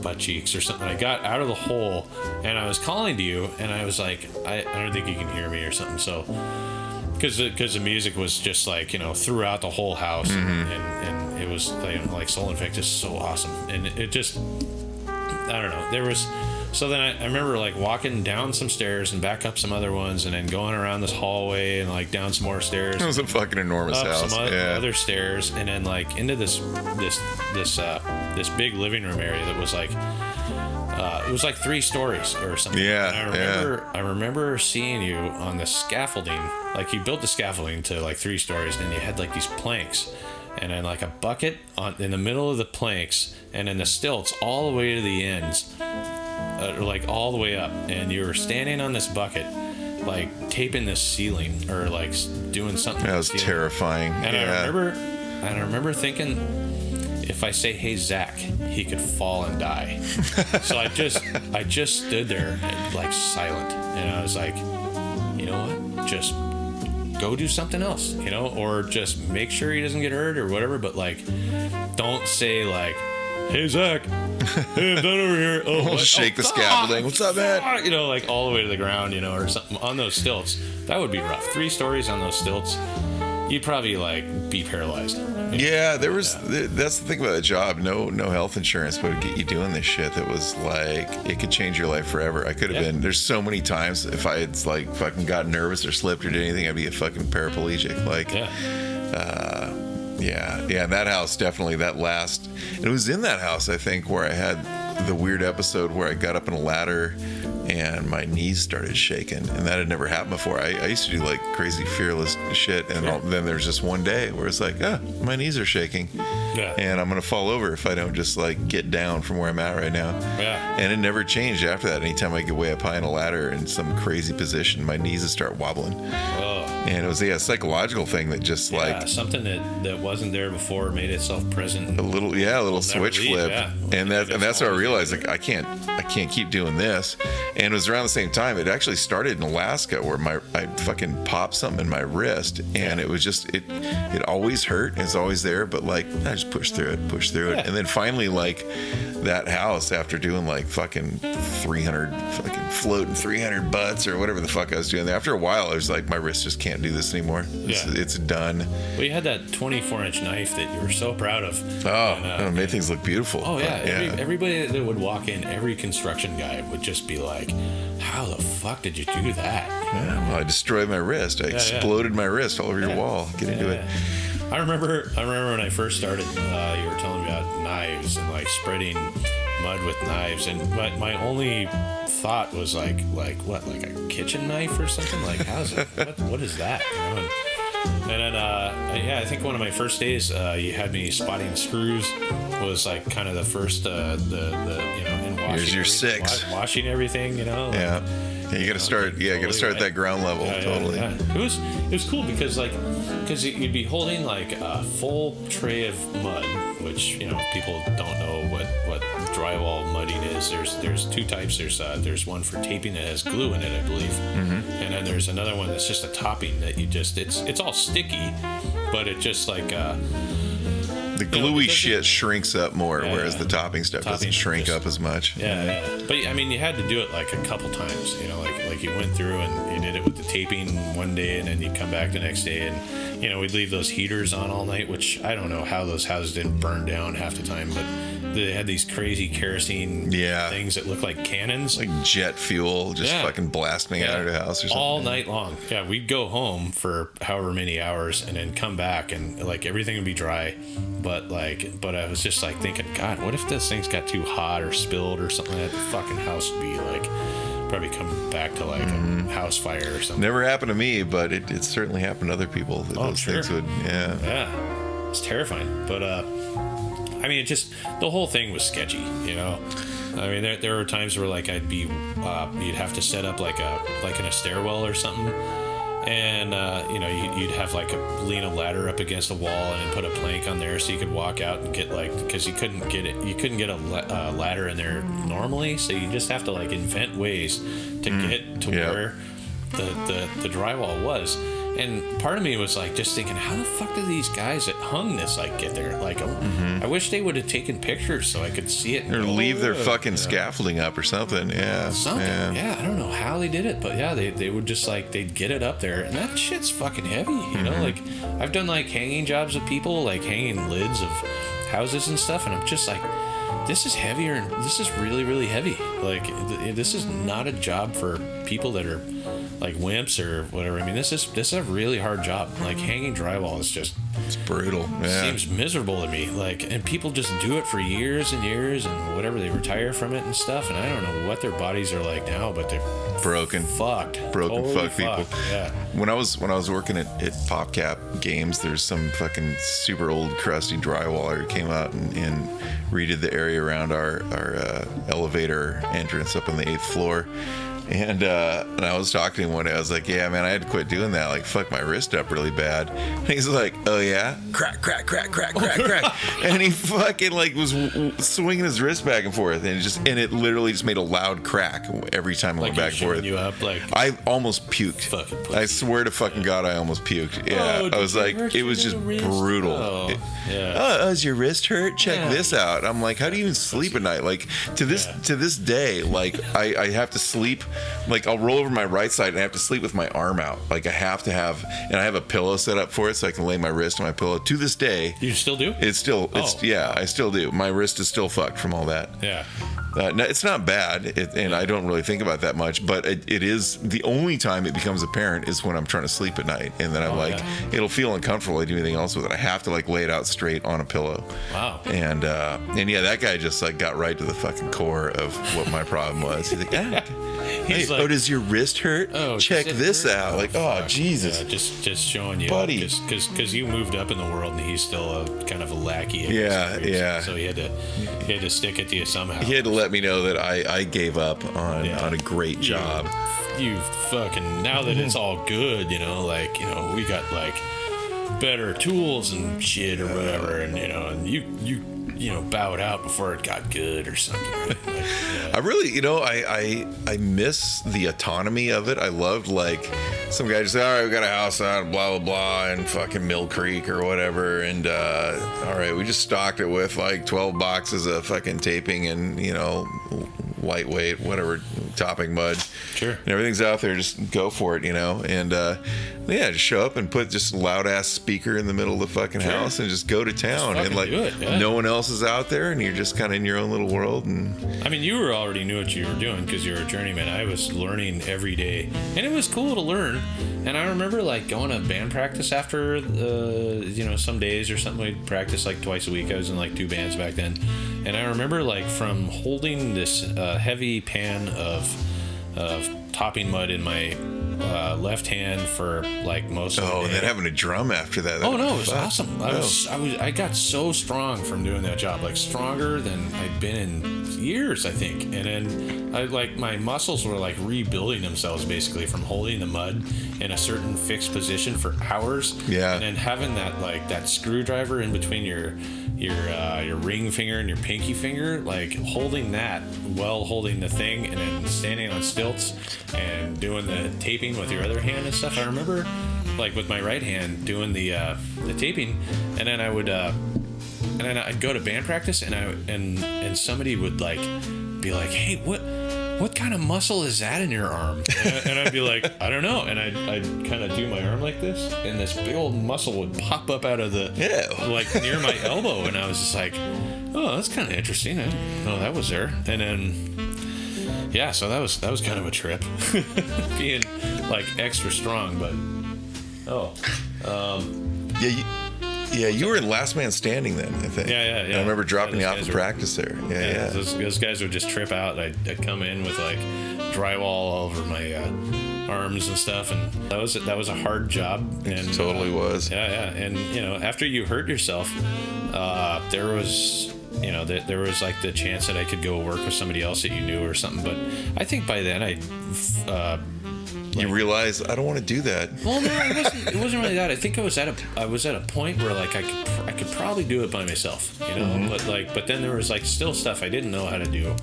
butt cheeks or something. I got out of the hole and I was calling to you, and I was like, I don't think you can hear me or something. So because the music was just like, throughout the whole house, and it was like Soul Invictus is so awesome, and it just, I don't know, there was. So then I remember like walking down some stairs and back up some other ones, and then going around this hallway and like down some more stairs. It was a fucking enormous up house. Some other stairs, and then like into this big living room area that was like it was like 3 stories or something. Yeah. And I remember seeing you on the scaffolding. Like you built the scaffolding to like 3 stories, and you had like these planks, and then like a bucket in the middle of the planks, and then the stilts all the way to the ends. Like all the way up, and you were standing on this bucket, like taping this ceiling or like doing something. That was terrifying. And I remember thinking, if I say, "Hey Zach," he could fall and die. So I just stood there like silent, and I was like, you know what? Just go do something else, or just make sure he doesn't get hurt or whatever. But like, don't say like, "Hey Zach, hey, I'm done over here." Oh, shake the scaffolding. What's up, man? Like all the way to the ground, or something on those stilts. That would be rough. 3 stories on those stilts, you'd probably like be paralyzed. Yeah, there was. That's the thing about the job. No health insurance, but it'd get you doing this shit that was like it could change your life forever. I could have been. There's so many times if I had like fucking got nervous or slipped or did anything, I'd be a fucking paraplegic. Like, Yeah, that house definitely. It was in that house, I think, where I had the weird episode where I got up in a ladder and my knees started shaking, and that had never happened before. I used to do like crazy fearless shit, and then there's just one day where it's like, my knees are shaking, and I'm gonna fall over if I don't just like get down from where I'm at right now. And it never changed after that. Anytime I get way up high in a ladder in some crazy position, my knees would start wobbling. And it was a psychological thing that just like something that wasn't there before made itself present. A little switch flip, and that's how I realized like I can't keep doing this. And it was around the same time. It actually started in Alaska where I fucking popped something in my wrist, and it was just it always hurt. It's always there, but like I just pushed through it, and then finally like that house after doing like fucking 300 fucking floating 300 butts or whatever the fuck I was doing there. After a while, I was like, my wrist just can't do this anymore. It's done. Well, you had that 24-inch knife that you were so proud of. It made things look beautiful. Everybody that would walk in, every construction guy would just be like, how the fuck did you do that? Yeah, well, I destroyed my wrist. I exploded my wrist all over your wall. Get into it. I remember when I first started, you were telling me about knives and like spreading mud with knives, and my only thought was like what, like a kitchen knife or something? Like how's it? What is that? You know? And then I think one of my first days, you had me spotting screws. Was like kind of the first the in washing. Here's your 6. Washing everything, you know. Yeah. You got to start. Yeah, got to start at that ground level. Totally. Yeah. It was cool because you'd be holding like a full tray of mud, which people don't know what drywall mudding is. There's 2 types. There's one for taping that has glue in it, I believe, and then there's another one that's just a topping that you just it's all sticky, but it just like. The gluey shit shrinks up more, whereas the topping stuff doesn't shrink up as much. Yeah. But I mean, you had to do it like a couple times. Like you went through and you did it with the taping one day, and then you come back the next day, and we'd leave those heaters on all night, which I don't know how those houses didn't burn down half the time, but they had these crazy kerosene things that looked like cannons, like jet fuel, just fucking blasting out of the house or something. All night long. Yeah, we'd go home for however many hours and then come back, and like everything would be dry. But I was just like thinking, God, what if this thing's got too hot or spilled or something like that? The fucking house would be like probably come back to like a house fire or something. Never happened to me, but it certainly happened to other people. Those things would, yeah, it's terrifying. But I mean, it just the whole thing was sketchy, I mean, there were times where like I'd be, you'd have to set up like in a stairwell or something. And you'd have like lean a ladder up against a wall and then put a plank on there so you could walk out and get because you couldn't get a ladder in there normally, so you just have to like invent ways to get to where the drywall was. And part of me was like just thinking, how the fuck did these guys that hung this like get there? Like, I wish they would have taken pictures so I could see it. Or leave their fucking scaffolding up or something. Yeah. Something. Yeah, I don't know how they did it, but yeah, they would just like, they'd get it up there, and that shit's fucking heavy, Like, I've done like hanging jobs with people, like hanging lids of houses and stuff, and I'm just like, this is heavier, and this is really, really heavy. Like, this is not a job for people that are like wimps or whatever. I mean, this is a really hard job. Like, hanging drywall is just, it's brutal. Yeah. Seems miserable to me. Like, and people just do it for years and years and whatever, they retire from it and stuff, and I don't know what their bodies are like now, but they're broken, totally fucked people. Yeah. When I was working at PopCap Games, there's some fucking super old crusty drywaller who came out and redid the area around our elevator entrance up on the 8th floor. And I was talking to him one day. I was like, yeah, man, I had to quit doing that. Like, fuck my wrist up really bad. And he's like, oh, yeah? Crack, crack, crack, crack, crack, crack. And he fucking, like, was swinging his wrist back and forth. And it literally just made a loud crack every time I went back and forth. You up, like, I almost puked. I swear to fucking God, I almost puked. Yeah. I was like, it was just brutal. Oh, does your wrist hurt? Check this out. I'm like, how do you even sleep at night? Like, to this day, like, I have to sleep. Like, I'll roll over my right side and I have to sleep with my arm out. Like, I have to have, and I have a pillow set up for it so I can lay my wrist on my pillow. To this day, you still do? I still do. My wrist is still fucked from all that. Yeah. No, it's not bad, and I don't really think about that much, but it is the only time it becomes apparent is when I'm trying to sleep at night, and then I'm it'll feel uncomfortable to do anything else with it. I have to like lay it out straight on a pillow. Wow. And yeah, that guy just like got right to the fucking core of what my problem was. He's like, He's like, does your wrist hurt? Oh, check this out. Like, oh, Jesus. Yeah, just showing you, buddy, because you moved up in the world and he's still a kind of a lackey. Yeah. So he had to stick it to you somehow. He had to let me know that I gave up on a great job. You fucking, now that it's all good, we got like better tools and shit or whatever, and and you bowed out before it got good or something. Right? Like, I really, I miss the autonomy of it. I loved, like, some guy just said, all right, we got a house out, blah, blah, blah, in fucking Mill Creek or whatever. And, all right, we just stocked it with, like, 12 boxes of fucking taping and, lightweight, whatever, topping mud. Sure. And everything's out there. Just go for it, And Yeah, just show up and put just a loud ass speaker in the middle of the fucking house and just go to town. And like no one else is out there and you're just kind of in your own little world. And I mean, you already knew what you were doing because you're a journeyman. I was learning every day, and it was cool to learn. And I remember like going to band practice after, some days or something. We'd practice like twice a week. I was in like 2 bands back then, and I remember like from holding this heavy pan of topping mud in my left hand for like most of the day. And then having a drum after that. Oh no, it was awesome. I got so strong from doing that job, like stronger than I'd been in years, I think. And then my muscles were like rebuilding themselves basically from holding the mud in a certain fixed position for hours. Yeah. And then having that screwdriver in between your ring finger and your pinky finger, like holding that while holding the thing, and then standing on stilts and doing the taping with your other hand and stuff. I remember like with my right hand doing the taping, and then I'd go to band practice and somebody would like be like, hey, what kind of muscle is that in your arm? And I'd be like, I don't know. And I'd kind of do my arm like this, and this big old muscle would pop up out of like near my elbow. And I was just like, oh, that's kind of interesting. I didn't know that was there. And then, yeah, so that was kind of a trip being like extra strong, but, Yeah, you were in Last Man Standing then, I think. Yeah. And I remember dropping you off in practice there. Yeah. Those guys would just trip out. I'd come in with like drywall all over my arms and stuff, and that was a hard job. And it totally was. Yeah. And after you hurt yourself, there was like the chance that I could go work with somebody else that you knew or something. But I think by then you realize I don't want to do that. Well, no, it wasn't really that. I think I was at a point where like I could probably do it by myself, Mm-hmm. But then there was like still stuff I didn't know how to do,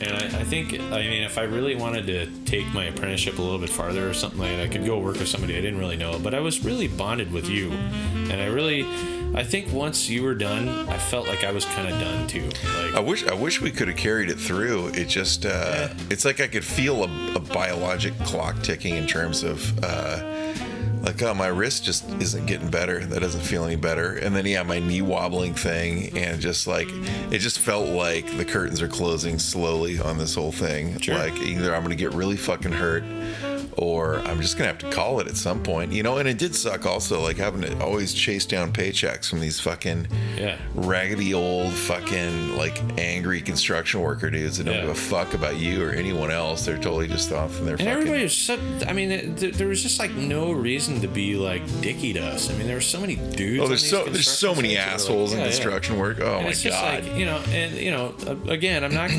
and I think if I really wanted to take my apprenticeship a little bit farther or something like that, I could go work with somebody I didn't really know. But I was really bonded with you, and I think once you were done, I felt like I was kind of done too. Like, I wish we could have carried it through. It just it's like I could feel a biologic clock ticking in terms of my wrist just isn't getting better. That doesn't feel any better. And then my knee wobbling thing, and just like it just felt like the curtains are closing slowly on this whole thing. Sure. Like either I'm gonna get really fucking hurt, or I'm just gonna have to call it at some point, And it did suck also, like having to always chase down paychecks from these fucking raggedy old fucking like angry construction worker dudes that don't give a fuck about you or anyone else. They're totally just off in their fucking. Everybody was there was just like no reason to be like dicky to us. I mean, there were so many dudes. Oh, there's so many assholes in construction work. Oh and my it's god. Just like, again, I'm not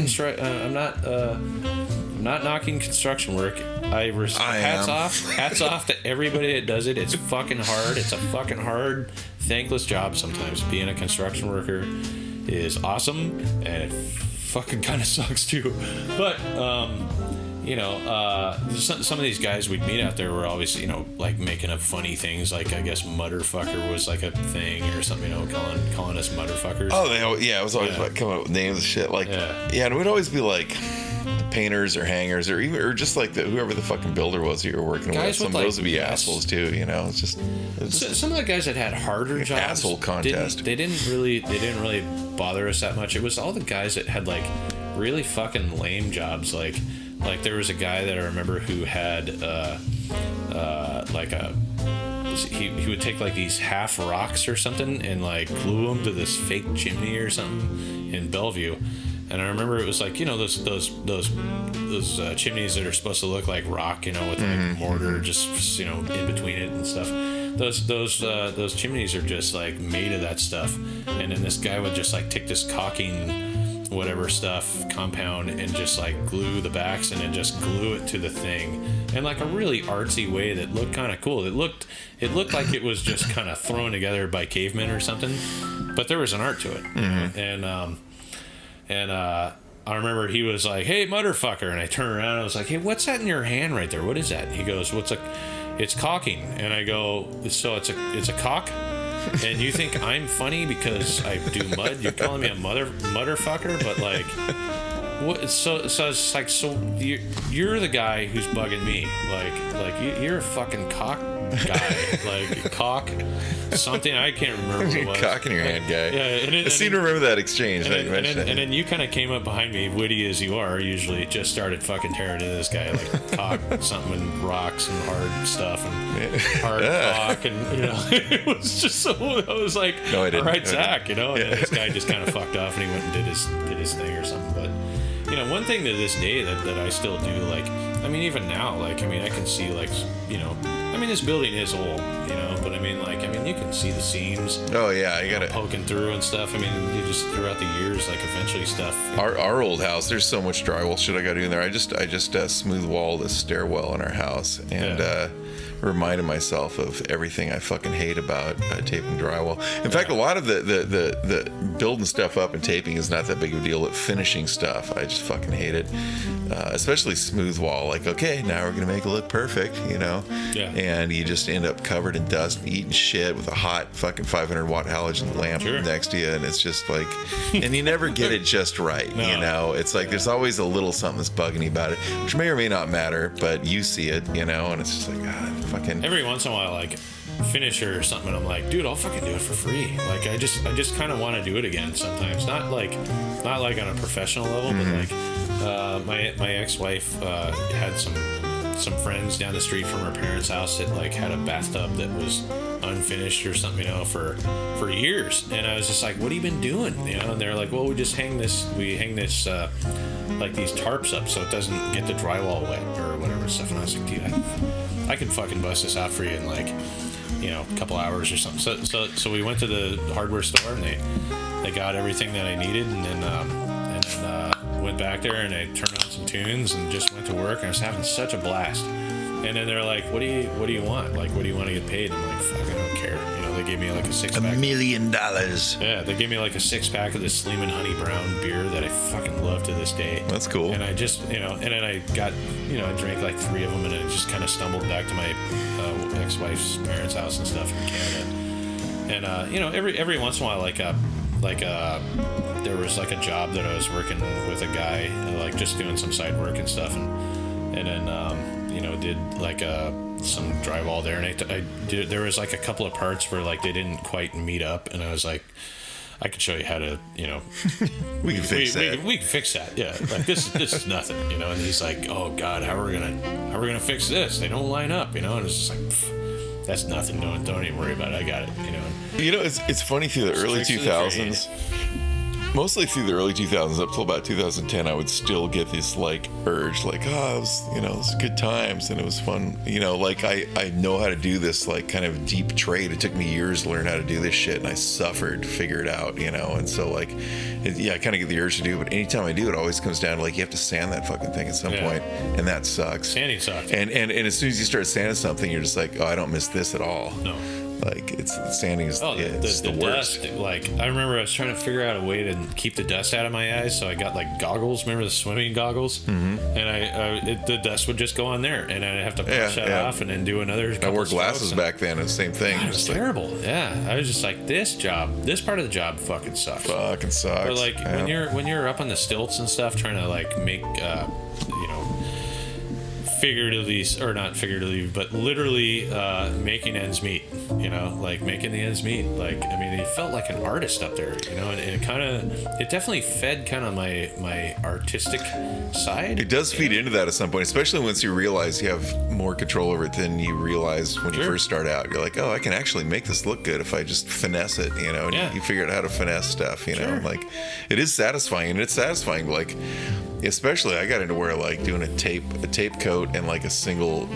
I'm not knocking construction work. Hats off to everybody that does it. It's fucking hard. It's a fucking hard, thankless job sometimes. Being a construction worker is awesome, and it fucking kind of sucks too. But some of these guys we'd meet out there were always, like making up funny things. Like, I guess mutterfucker was like a thing or something, calling us mutterfuckers. Oh, it was always like coming up with names and shit. Like, and it would always be like painters or hangers or just like whoever the fucking builder was you were working with. Some of those would be assholes too, It's just some of the guys that had harder jobs. Asshole contest. They didn't really bother us that much. It was all the guys that had like really fucking lame jobs. Like there was a guy that I remember who had he would take like these half rocks or something and like glue them to this fake chimney or something in Bellevue. And I remember it was like, those chimneys that are supposed to look like rock, with like mortar just in between it and stuff. Those chimneys are just like made of that stuff. And then this guy would just like take this caulking whatever stuff compound and just like glue the backs and then just glue it to the thing in like a really artsy way that looked kind of cool. It looked like it was just kind of thrown together by cavemen or something, but there was an art to it. Mm-hmm. And I remember he was like, "Hey, motherfucker," and I turned around and I was like, "Hey, what's that in your hand right there? What is that?" And he goes, "It's caulking." And I go, "So it's a caulk? And you think I'm funny because I do mud? You're calling me a motherfucker?" But like, what? So it's like, so you're the guy who's bugging me. Like you're a fucking caulk guy, like cock something. I can't remember what it was. Cock in your hand guy. Yeah, I seem to remember that exchange. And then you kind of came up behind me, witty as you are usually, just started fucking tearing into this guy, like cock something and rocks and hard stuff and hard cock, and it was just so. I was like, no, I didn't. All right, Zach, and then this guy just kind of fucked off and he went and did his thing or something. But one thing to this day that I still do, like, I mean, even now, like, I mean, I can see, like, I mean, this building is old, but I mean, you can see the seams. Oh yeah, you gotta poking through and stuff. I mean, you just throughout the years, like, eventually stuff. Our old house, there's so much drywall shit I got to do in there. I just smooth walled a stairwell in our house and reminded myself of everything I fucking hate about taping drywall. In fact, a lot of the building stuff up and taping is not that big of a deal. But finishing stuff, I just fucking hate it. Especially smooth wall. Like, okay, now we're gonna make it look perfect, and you just end up covered in dust and eating shit with a hot fucking 500 watt halogen lamp next to you, and it's just like, and you never get it just right. It's like there's always a little something that's bugging you about it, which may or may not matter, but you see it, and it's just like, God, fucking. Every once in a while, like, finisher or something, I'm like, dude, I'll fucking do it for free. Like, I just kind of want to do it again sometimes. Not like on a professional level, but like my ex-wife had some friends down the street from her parents' house that like had a bathtub that was unfinished or something, for years. And I was just like, what have you been doing? And they're like, well, we hang this like these tarps up so it doesn't get the drywall wet or whatever stuff. And I was like, dude, I can fucking bust this out for you in like, a couple hours or something. So we went to the hardware store and they got everything that I needed, and then went back there and I turned on some tunes and just went to work, and I was having such a blast. And then they're like, what do you want? Like, what do you want to get paid? And I'm like, fuck, I don't care. They gave me like a 6-pack. $1 million. Yeah, they gave me like a 6-pack of this Sleeman Honey Brown beer that I fucking love to this day. That's cool. And I just, and then I got, I drank like 3 of them, and I just kind of stumbled back to my ex-wife's parents' house and stuff in Canada. And every once in a while, there was like a job that I was working with a guy, like just doing some side work and stuff, and then did like some drywall there, and I did. There was like a couple of parts where like they didn't quite meet up, and I was like, I could show you how to, we can fix that. We can fix that. Yeah, like this is nothing, And he's like, oh God, how are we gonna fix this? They don't line up, And it's just like, pff, that's nothing. Don't even worry about it. I got it, It's funny through the early 2000s. Mostly through the early 2000s up till about 2010, I would still get this like urge, like, it was, it was good times and it was fun. Like I know how to do this like kind of deep trade. It took me years to learn how to do this shit, and I suffered to figure it out, And so like, I kind of get the urge to do it, but anytime I do, it always comes down to like, you have to sand that fucking thing at some point, and that sucks. Sanding sucks. And as soon as you start sanding something, you're just like, oh, I don't miss this at all. No. Like sanding is the worst. Dust, like I remember I was trying to figure out a way to keep the dust out of my eyes, so I got like goggles. Remember the swimming goggles? Mm-hmm. And the dust would just go on there, and I'd have to push that off and then do another. I wore glasses back then. It was the same thing. It was terrible. Yeah, I was just like, this part of the job fucking sucks. Fucking sucks. But like when you're up on the stilts and stuff, trying to like make figuratively, or not figuratively, but literally making ends meet, like making the ends meet. Like, I mean, he felt like an artist up there, and it definitely fed kind of my artistic side. It does feed into that at some point, especially once you realize you have more control over it than you realize when you first start out. You're like, oh, I can actually make this look good if I just finesse it, and you figure out how to finesse stuff, like it is satisfying, and it's satisfying, like, especially I got into where like doing a tape coat and like a single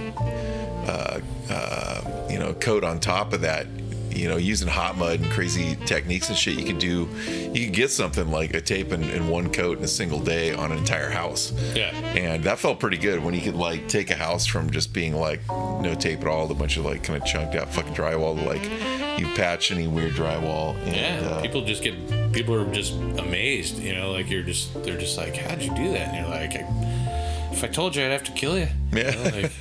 coat on top of that, using hot mud and crazy techniques and shit. You could get something like a tape in one coat in a single day on an entire house. Yeah. And that felt pretty good when you could like take a house from just being like no tape at all, a bunch of like kind of chunked out fucking drywall, to like you patch any weird drywall. And, people are just amazed, like they're just like, how'd you do that? And you're like, if I told you, I'd have to kill you. Yeah. Like.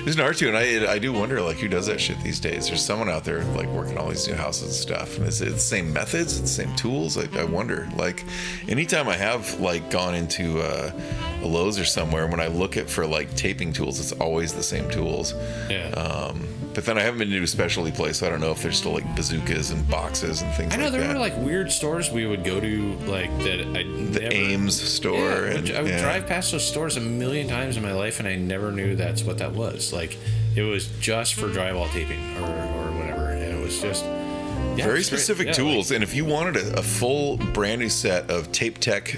There's an art to it, and I do wonder, like, who does that shit these days? There's someone out there, like, working all these new houses and stuff, and it's the same methods, it's the same tools. I wonder, like, anytime I have, like, gone into a Lowe's or somewhere, when I look for, like, taping tools, it's always the same tools. Yeah. But then I haven't been to a specialty place, so I don't know if there's still, like, bazookas and boxes and things like that. I know there were, like, weird stores we would go to, like, that The Ames store. I would drive past those stores a million times in my life, and I never knew that's what that was. Like, it was just for drywall taping or whatever, and it was just... Yeah, very specific tools, and if you wanted a full brand new set of Tape Tech,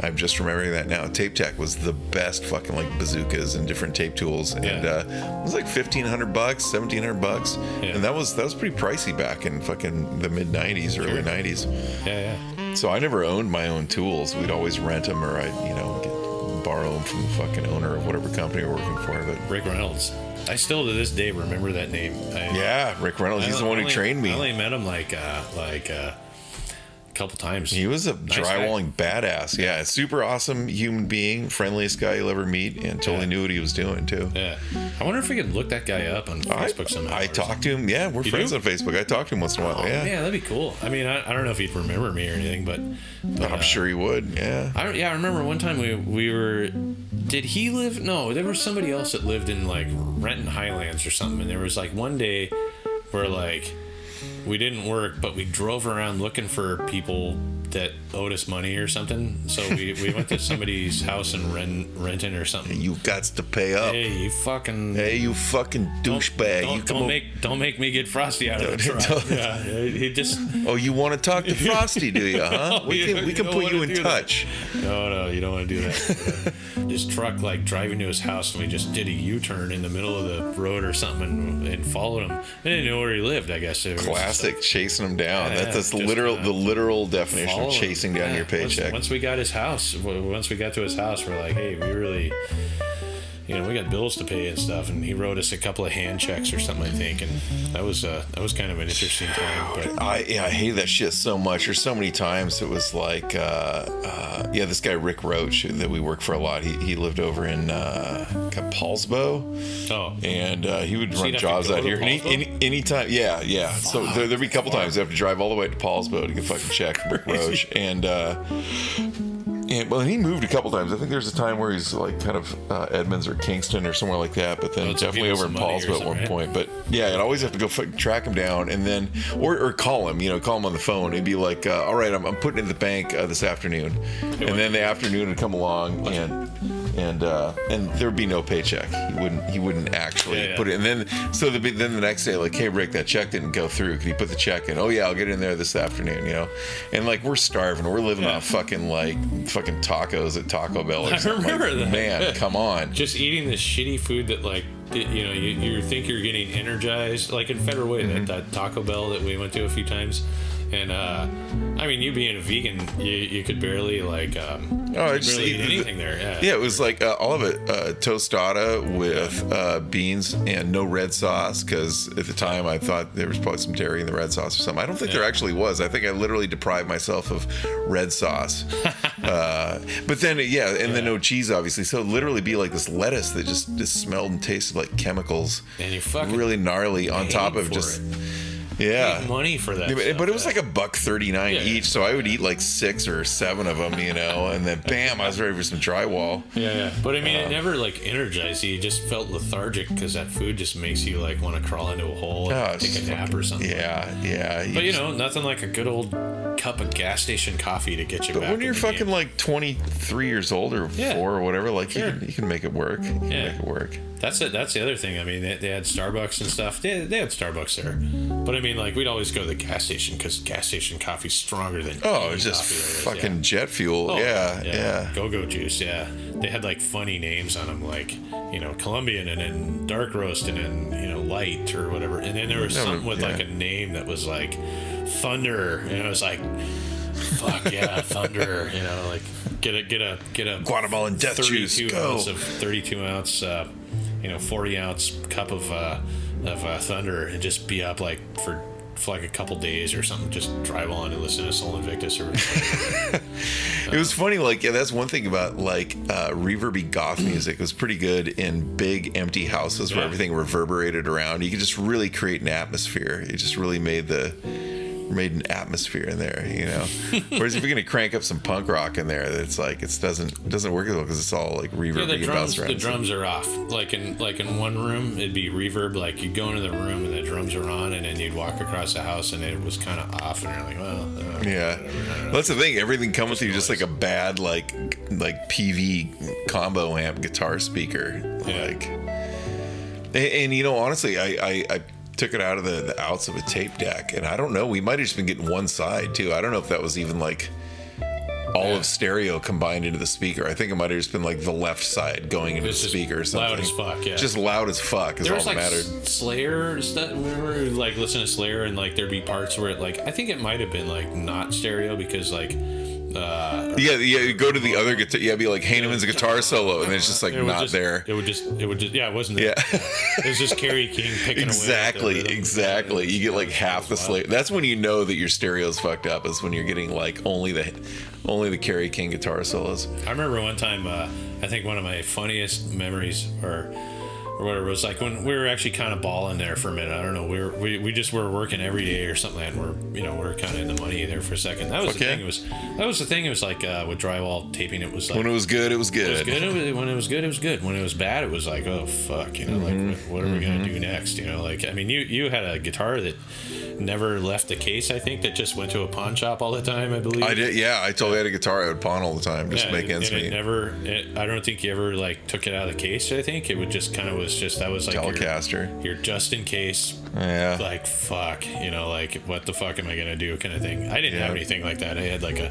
I'm just remembering that now. Tape Tech was the best fucking, like, bazookas and different tape tools, and it was like $1,500, $1,700, and that was pretty pricey back in fucking the mid '90s, early '90s. Yeah. So I never owned my own tools. We'd always rent them, or I'd borrow them from the fucking owner of whatever company we're working for. But Rick Reynolds. I still to this day remember that name. Rick Reynolds. He's the one who trained me. I only met him like couple times. He was a drywalling badass. Yeah, super awesome human being, friendliest guy you'll ever meet, and totally knew what he was doing too. Yeah, I wonder if we could look that guy up on Facebook somehow. I talked to him. Yeah, we're friends on Facebook. I talk to him once in a while. Yeah, that'd be cool. I mean, I don't know if he'd remember me or anything, but I'm sure he would. Yeah. I remember one time we were. Did he live? No, there was somebody else that lived in like Renton Highlands or something, and there was like one day where like. We didn't work, but we drove around looking for people that owed us money or something. So we went to somebody's house in Renton or something. You got to pay up. Hey, you fucking douchebag. Don't make me get Frosty out of the truck. Yeah, he just. Oh, you want to talk to Frosty, do you? Huh? We can put you in touch. No, you don't want to do that. This truck like driving to his house, and we just did a U-turn in the middle of the road or something and followed him. I didn't know where he lived. I guess it was classic chasing him down. That's the literal definition of chasing down your paycheck. Once we got to his house, we're like, hey, we really, we got bills to pay and stuff, and he wrote us a couple of hand checks or something, I think, and that was kind of an interesting time. But I hate that shit so much. There's so many times it was like, this guy Rick Roach that we worked for a lot. He lived over in Paulsbo. Oh, and he would run jobs out here. Anytime, yeah. So there'd be a couple times I have to drive all the way to Paulsbo to get fucking check from Rick Roach, and he moved a couple times. I think there's a time where he's like kind of Edmonds or Kingston or somewhere like that, but then definitely over in Paulsbo at one point. But yeah, I'd always have to go track him down, and then or call him, call him on the phone. It'd be like, all right, I'm putting it in the bank this afternoon, and then the afternoon would come along, and there'd be no paycheck. He wouldn't actually put it. And then then the next day, like, hey Rick, that check didn't go through. Can you put the check in? Oh yeah, I'll get in there this afternoon. And like we're starving. We're living off fucking tacos at Taco Bell. Or something. I remember that. Man, come on. Just eating this shitty food that like. You think you're getting energized, like in Federal Way, that Taco Bell that we went to a few times, and I mean, you being a vegan, you could barely like eat anything there. Yeah, it was like all of it tostada with beans and no red sauce, because at the time I thought there was probably some dairy in the red sauce or something. I don't think there actually was. I think I literally deprived myself of red sauce. But then then no cheese, obviously. So it'd literally be like this lettuce that just smelled and tasted like chemicals, and you fucking really gnarly on top of just. Yeah, paid money for that. But it was like $1.39 each, so I would eat like 6 or 7 of them, and then bam, I was ready for some drywall. Yeah. But I mean, it never like energized you. You just felt lethargic because that food just makes you like want to crawl into a hole and take a nap or something. Yeah. But nothing like a good old cup of gas station coffee to get you back. But when you're fucking like 23 years old or 4 or whatever, like you can make it work. You can make it work. That's it. That's the other thing. I mean, they had Starbucks and stuff. They had Starbucks there, but I mean, like we'd always go to the gas station because gas station coffee's stronger than it's just fucking jet fuel. Yeah. Go-go juice. Yeah, they had like funny names on them, like Colombian and then dark roast and then light or whatever. And then there was something with like a name that was like Thunder, and it was like. Fuck yeah, Thunder! Like get a Guatemalan death juice. 32 ounce, 40 ounce cup of Thunder, and just be up like for for like a couple days or something, just drive on and listen to Soul Invictus or It was funny, like, yeah, that's one thing about like reverby goth music. It was pretty good in big empty houses where everything reverberated around. You could just really create an atmosphere. It just really made an atmosphere in there, you know. Whereas if you're gonna crank up some punk rock in there, it's like it doesn't work as well because it's all like reverb. The drums are off. Like in one room, it'd be reverb. Like you'd go into the room and the drums are on, and then you'd walk across the house and it was kind of off, and you're like, well, yeah. Well, that's the thing. Everything comes through just like a bad like PV combo amp guitar speaker. Yeah. Like, and you know, honestly, I took it out of the outs of a tape deck, and I don't know, we might have just been getting one side too. I don't know if that was even like all of stereo combined into the speaker. I think it might have just been like the left side going into the speaker or something. Loud as fuck, yeah. Just loud as fuck is all that mattered. Slayer stuff. Remember, like listen to Slayer and like there'd be parts where it like I think it might have been like not stereo because like you go to the other guitar. Yeah, it'd be like Heinemann's guitar solo, and it's just like not there. It would just yeah, it wasn't there. Yeah. It was just Kerry King picking exactly. away. You get like half the Slayer. That's when you know that your stereo's fucked up. Is when you're getting like only the Kerry King guitar solos. I remember one time. I think one of my funniest memories or whatever was like when we were actually kind of balling there for a minute. I don't know. We just were working every day or something, and we're kind of in the money there for a second. That was the thing. That was the thing. It was like with drywall taping. It was like when it was good, it was good. It was good. When it was good, it was good. When it was bad, it was like, oh fuck, you know, like what are we gonna do next? You know, like I mean, you had a guitar that never left the case. I think that just went to a pawn shop all the time. I believe I did. Yeah, I totally had a guitar I would pawn all the time just to make ends meet. I don't think you ever like took it out of the case. I think it would just kind of that was like Telecaster. Your just in case. Yeah. Like fuck, you know, like what the fuck am I gonna do kind of thing. I didn't have anything like that. I had like a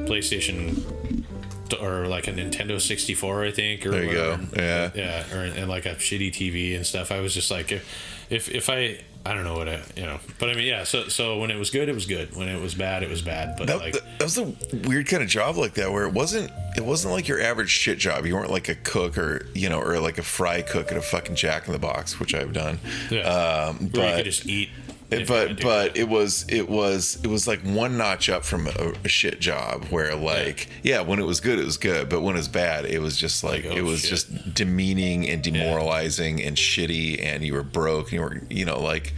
PlayStation or like a Nintendo 64, I think. Or there you whatever. Go. Yeah. Yeah. And like a shitty TV and stuff. I was just like, if I don't know what but I mean, yeah. So when it was good, it was good. When it was bad, it was bad. But that was a weird kind of job like that, where it wasn't like your average shit job. You weren't like a cook or like a fry cook at a fucking Jack in the Box, which I've done. Yeah. But you could just eat. But it was like one notch up from a shit job where like when it was good it was good, but when it was bad it was just like it was just demeaning and demoralizing and shitty, and you were broke and you were like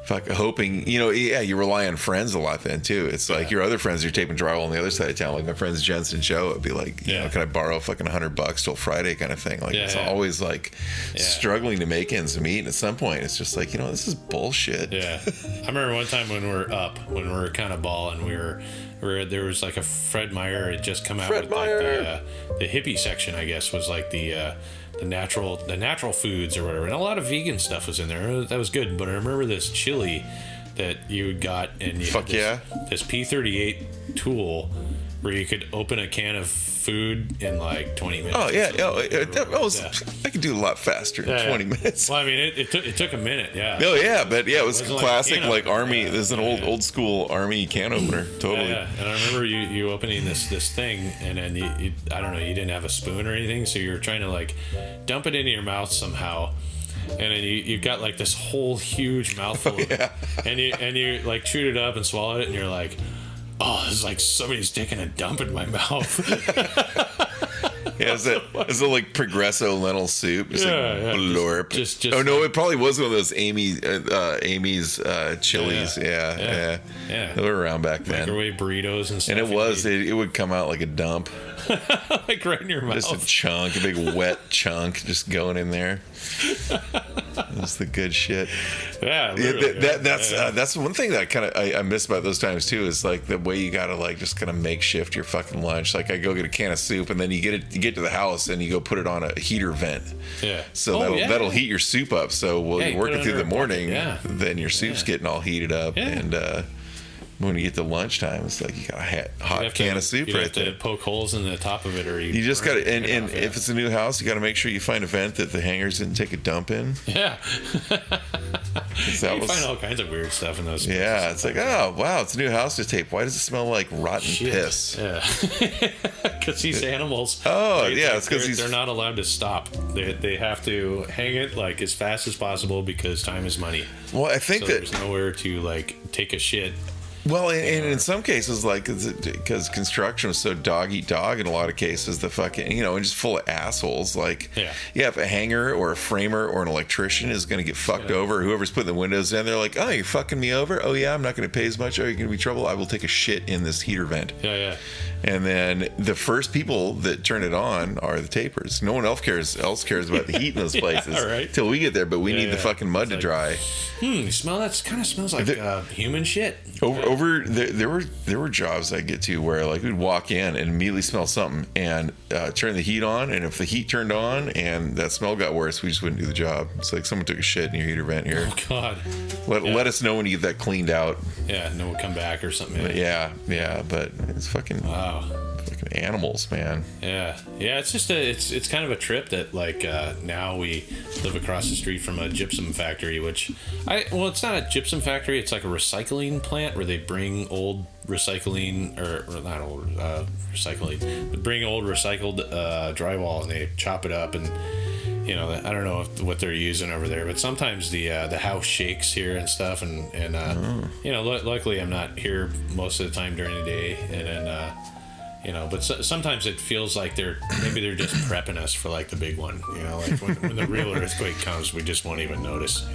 fuck hoping you rely on friends a lot then too. It's like your other friends, you're taping drywall on the other side of town, like my friends Jens and Joe would be like you know, can I borrow fucking $100 till Friday kind of thing, like it's always like struggling to make ends meet, and at some point it's just like this is bullshit. I remember one time when we were kind of balling, there was like a Fred Meyer had just come out with like the hippie section, I guess, was like the natural foods or whatever, and a lot of vegan stuff was in there. That was good. But I remember this chili that you got, and you had this P38 tool where you could open a can of food in like 20 minutes. Oh yeah, I could do a lot faster in 20 minutes. Well, I mean, it took a minute. Yeah. Oh yeah, but it was classic like Army. This is an old school Army can opener. Totally. Yeah. And I remember you opening this thing, and then you I don't know, you didn't have a spoon or anything, so you were trying to like dump it into your mouth somehow. And then you got like this whole huge mouthful of it, and you like chewed it up and swallowed it, and you're like, oh, it's like somebody's taking a dump in my mouth. Is it like Progresso lentil soup? Just like blurp. Just oh no, it probably was one of those Amy's chilies. Yeah. They were around back then. Microwave burritos and stuff. And it would come out like a dump. Like right in your mouth. Just a chunk, a big wet chunk just going in there. That's the good shit. Yeah, that's one thing that I miss about those times too, is like the way you gotta like just kind of makeshift your fucking lunch. Like I go get a can of soup, and then you get to the house and you go put it on a heater vent. Yeah. So that'll heat your soup up. So while you're working through the morning, then your soup's getting all heated up, and when you get to lunchtime, it's like you got a hot can of soup right there. You have to poke holes in the top of it, or you just got to. And if it's a new house, you got to make sure you find a vent that the hangers didn't take a dump in. Yeah. That You was, find all kinds of weird stuff in those. yeah, it's like, oh wow, it's a new house to tape. Why does it smell like rotten piss? Yeah, because these animals. Oh, yeah, it's 'cause they're not allowed to stop. They have to hang it like as fast as possible because time is money. Well, I think So that there's nowhere to like take a shit. Well, and in some cases, like, because construction was so dog eat dog in a lot of cases, the fucking, and just full of assholes. Like, yeah, if a hanger or a framer or an electrician is going to get fucked over, whoever's putting the windows in, they're like, oh, you're fucking me over? Oh, yeah, I'm not going to pay as much. Oh, you're going to be trouble? I will take a shit in this heater vent. Yeah. And then the first people that turn it on are the tapers. No one else cares about the heat in those places till we get there, but we need the fucking mud to dry. You smell that? Kind of smells like human shit. There were jobs I get to where like we'd walk in and immediately smell something and turn the heat on, and if the heat turned on and that smell got worse, we just wouldn't do the job. It's like someone took a shit in your heater vent here. Oh God! Let us know when you get that cleaned out. Yeah, and then we'll come back or something. But but it's fucking fucking animals, man. Yeah. It's just it's kind of a trip that like now we live across the street from a gypsum factory, which it's not a gypsum factory, it's like a recycling plant where they bring old recycling or not old recycling, but bring old recycled drywall and they chop it up, and I don't know what they're using over there, but sometimes the house shakes here and stuff, and luckily I'm not here most of the time during the day, and then but sometimes it feels like they're just prepping us for like the big one, like when the real earthquake comes, we just won't even notice,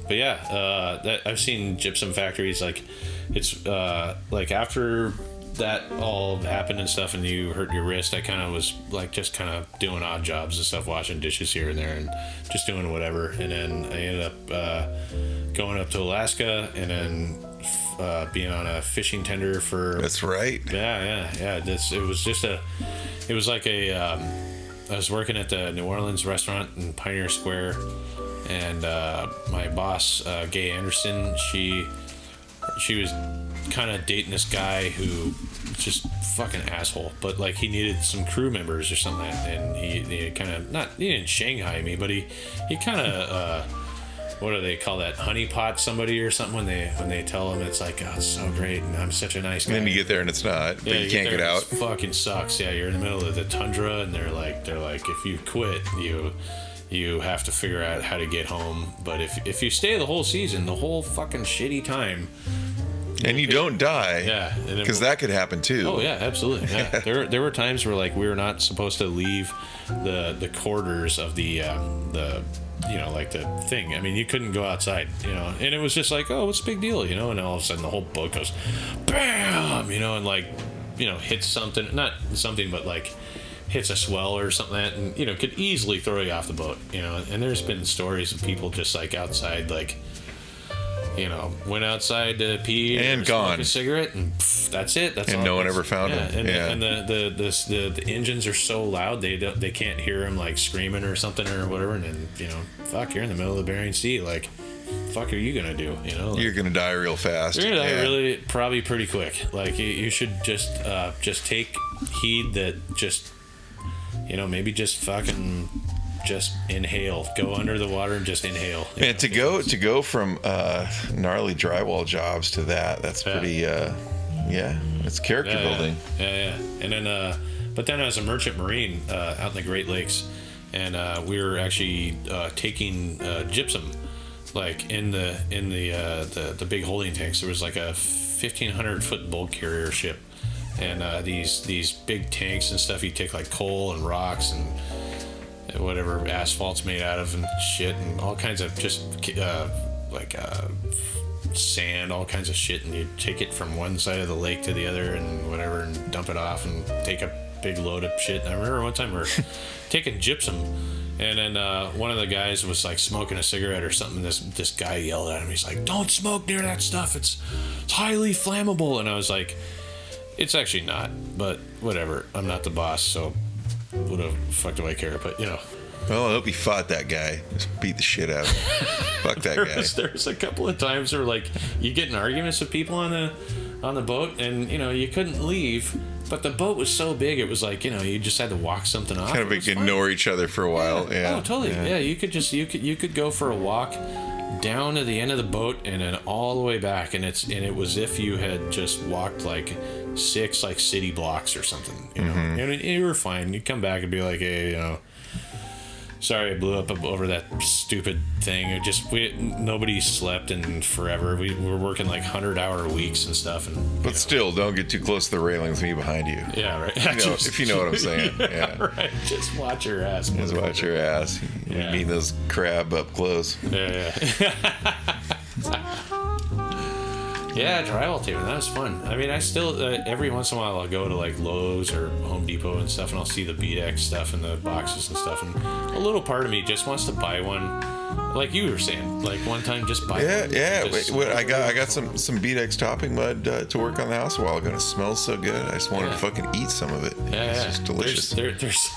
But yeah, I've seen gypsum factories, like it's like after that all happened and stuff and you hurt your wrist, I kind of was like just kind of doing odd jobs and stuff, washing dishes here and there and just doing whatever, and then I ended up going up to Alaska and then being on a fishing tender for... That's right. Yeah. It was like I was working at the New Orleans restaurant in Pioneer Square, and my boss, Gay Anderson, she was kind of dating this guy who just fucking asshole, but like he needed some crew members or something, and he kind of he didn't Shanghai me, but he kind of what do they call that, honeypot somebody or something when they tell them it's like, oh, it's so great and I'm such a nice guy. And then you get there and it's not, but you can't get out. It fucking sucks. Yeah, you're in the middle of the tundra and they're like if you quit, you have to figure out how to get home, but if you stay the whole season, the whole fucking shitty time, and you don't die, because that could happen too. Oh yeah, absolutely. Yeah. There were times where like we were not supposed to leave the quarters of the like the thing. I mean, you couldn't go outside, and it was just like, oh, what's the big deal, and all of a sudden the whole boat goes bam, and like hits something, not something, but like hits a swell or something that, and could easily throw you off the boat, and there's been stories of people just like outside, like went outside to pee and gone, smoke a cigarette, and that's it. That's and all. No one ever found him. And the engines are so loud they can't hear him like screaming or something or whatever. And then fuck, you're in the middle of the Bering Sea. Like, fuck, are you gonna do? Like, you're gonna die real fast. You're gonna die really, probably pretty quick. Like you should just take heed that just maybe just fucking. Just inhale. Go under the water and just inhale. Man, to go from gnarly drywall jobs to that's pretty. It's character building. Yeah. And then, but then as a merchant marine out in the Great Lakes, and we were actually taking gypsum, like in the big holding tanks. There was like a 1,500-foot bulk carrier ship, and these big tanks and stuff. You take like coal and rocks and whatever asphalt's made out of and shit, and all kinds of just sand, all kinds of shit, and you take it from one side of the lake to the other and whatever, and dump it off and take a big load of shit. And I remember one time we were taking gypsum, and then one of the guys was like smoking a cigarette or something. This guy yelled at him. He's like, "Don't smoke near that stuff. It's highly flammable." And I was like, "It's actually not, but whatever. I'm not the boss, so what the fuck do I care?" But Well, I hope he fought that guy. Just beat the shit out of him. Fuck that guy. There's a couple of times where like you get in arguments with people on the boat, and you couldn't leave. But the boat was so big, it was like, you just had to walk something off. Kind of ignore each other for a while. Yeah. Oh, totally. Yeah, you could go for a walk down to the end of the boat and then all the way back, and it was if you had just walked like 6 like city blocks or something, and you were fine. You'd come back and be like, hey, sorry I blew up over that stupid thing. Nobody slept in forever. We were working like 100-hour weeks and stuff. But still, don't get too close to the railings when you're behind you. Yeah, right. If you know what I'm saying. Yeah. Right. Just watch your ass. Just watch your ass. You're meeting those crab up close. Yeah. Yeah, drywall taping, that was fun. I mean, I still, every once in a while, I'll go to like Lowe's or Home Depot and stuff, and I'll see the BDX stuff and the boxes and stuff, and a little part of me just wants to buy one, like you were saying, like one time just buy one. Yeah. I got some BDX topping mud to work on the house a while ago, and it smells so good. I just wanted to fucking eat some of it. It's just delicious. There's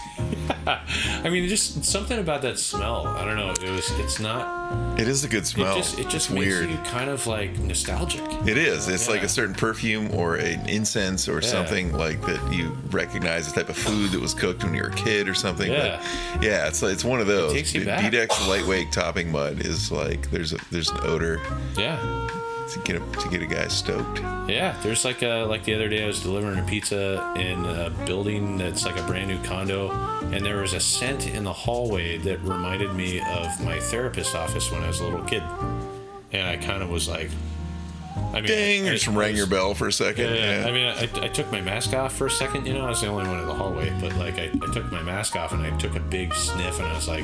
I mean, just something about that smell. I don't know. It's not. It is a good smell. It just makes weird. you kind of like nostalgic. It is. It's like a certain perfume or an incense or something like that you recognize, the type of food that was cooked when you were a kid or something. Yeah. But it's one of those. It takes you back. BDX lightweight topping mud is like there's an odor. Yeah. To get a guy stoked. Yeah, there's like the other day I was delivering a pizza in a building that's like a brand new condo, and there was a scent in the hallway that reminded me of my therapist's office when I was a little kid, and I kind of was like, I mean, ding! You just rang your bell for a second. Yeah. I mean, I took my mask off for a second. I was the only one in the hallway, but like I took my mask off and I took a big sniff, and I was like,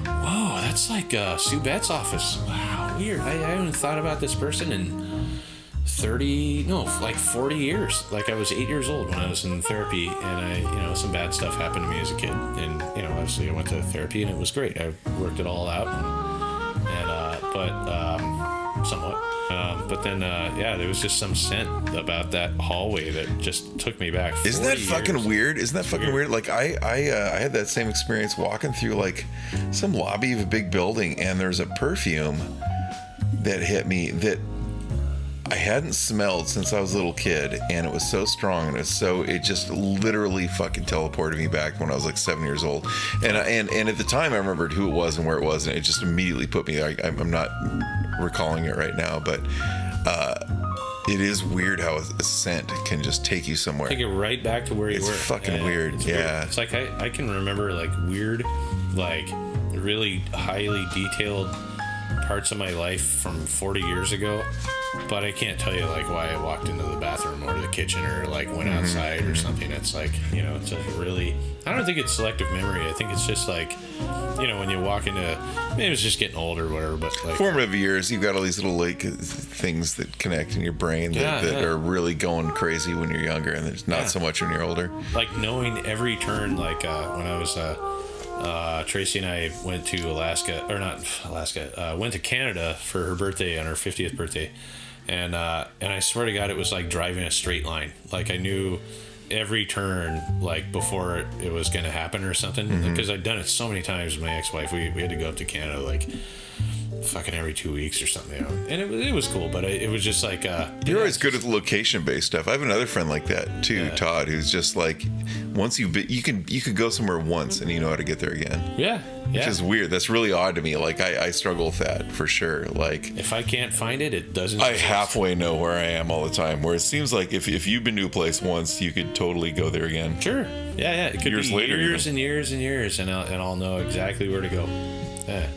whoa, that's like Sue Betts' office. Wow, weird. I haven't thought about this person in 40 years. Like I was 8 years old when I was in therapy, and some bad stuff happened to me as a kid, and obviously I went to therapy and it was great. I worked it all out, somewhat. But then, there was just some scent about that hallway that just took me back. Isn't that fucking weird? Weird? Like I had that same experience walking through like some lobby of a big building, and there's a perfume that hit me that I hadn't smelled since I was a little kid, and it was so strong, and it just literally fucking teleported me back when I was like 7 years old. And at the time I remembered who it was and where it was, and it just immediately put me. I'm not recalling it right now, but it is weird how a scent can just take you somewhere. Take it right back to where you were. It's fucking weird. It's yeah. Weird. It's like I can remember like weird, like really highly detailed parts of my life from 40 years ago, but I can't tell you like why I walked into the bathroom or the kitchen or like went outside or something. It's like, it's a really, I don't think it's selective memory. I think it's just like, when you walk into, maybe it was just getting older or whatever, but like formative years, you've got all these little like things that connect in your brain that are really going crazy when you're younger, and there's not so much when you're older. Like knowing every turn, like when I was Tracy and I went to went to Canada for her birthday, on her 50th birthday, and I swear to God, it was like driving a straight line. Like I knew every turn, like before it was going to happen or something, because I'd done it so many times with my ex-wife. We had to go up to Canada like fucking every 2 weeks or something, and it was cool, but it was just like you're always good at the location-based stuff. I have another friend like that too, Todd, who's just like, once you can go somewhere once and you know how to get there again. Which is weird. That's really odd to me. Like I struggle with that for sure. Like if I can't find it, it doesn't. I halfway know where I am all the time. Where it seems like if you've been to a place once, you could totally go there again. Sure. Yeah. It could years be later, years and years and years, and I'll know exactly where to go. Yeah.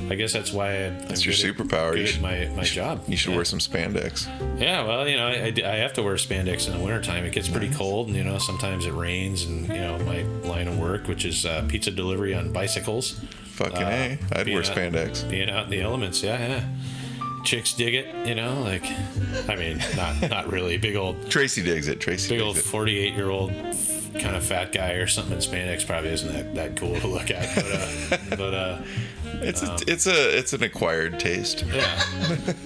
I guess that's why that's your superpower. Good at my job. You should wear some spandex. Yeah, well, I have to wear spandex in the wintertime. It gets pretty cold, and sometimes it rains, and my line of work, which is pizza delivery on bicycles. Fucking A. I'd wear spandex. Being out in the elements, yeah. Chicks dig it, not really. Big old Tracy digs it. Big old 48-year-old kind of fat guy or something in spandex probably isn't that cool to look at, but it's an acquired taste. Yeah,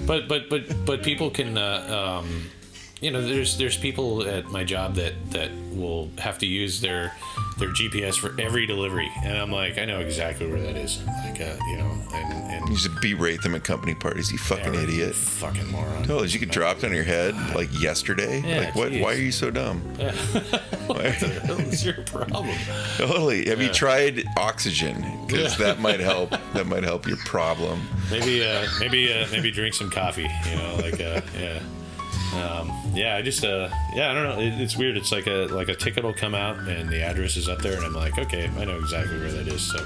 but people can there's people at my job that will have to use their their GPS for every delivery, and I'm like, I know exactly where that is. Like, you know, and You just berate them at company parties, you fucking idiot. Fucking moron. Totally, you get dropped on your head like yesterday. Yeah, like, what? geez. Why are you so dumb? Yeah. What the hell is your problem? Totally. Have you tried oxygen? Because that might help. That might help your problem. Maybe drink some coffee. You know, like yeah. I just I don't know. It's weird. It's like a ticket will come out and the address is up there, and I'm like, okay, I know exactly where that is. So,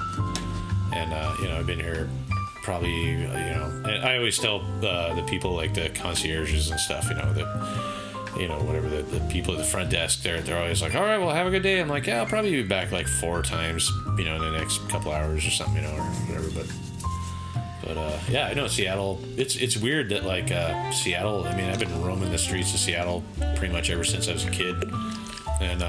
and you know, I've been here probably, you know, and I always tell the people like the concierges and stuff, you know, that, you know, whatever, the people at the front desk, they're always like, all right, well, have a good day. I'm like, yeah, I'll probably be back like 4 times, you know, in the next couple hours or something, you know, or whatever. But yeah, I know Seattle. It's weird that like Seattle. I mean, I've been roaming the streets of Seattle pretty much ever since I was a kid, and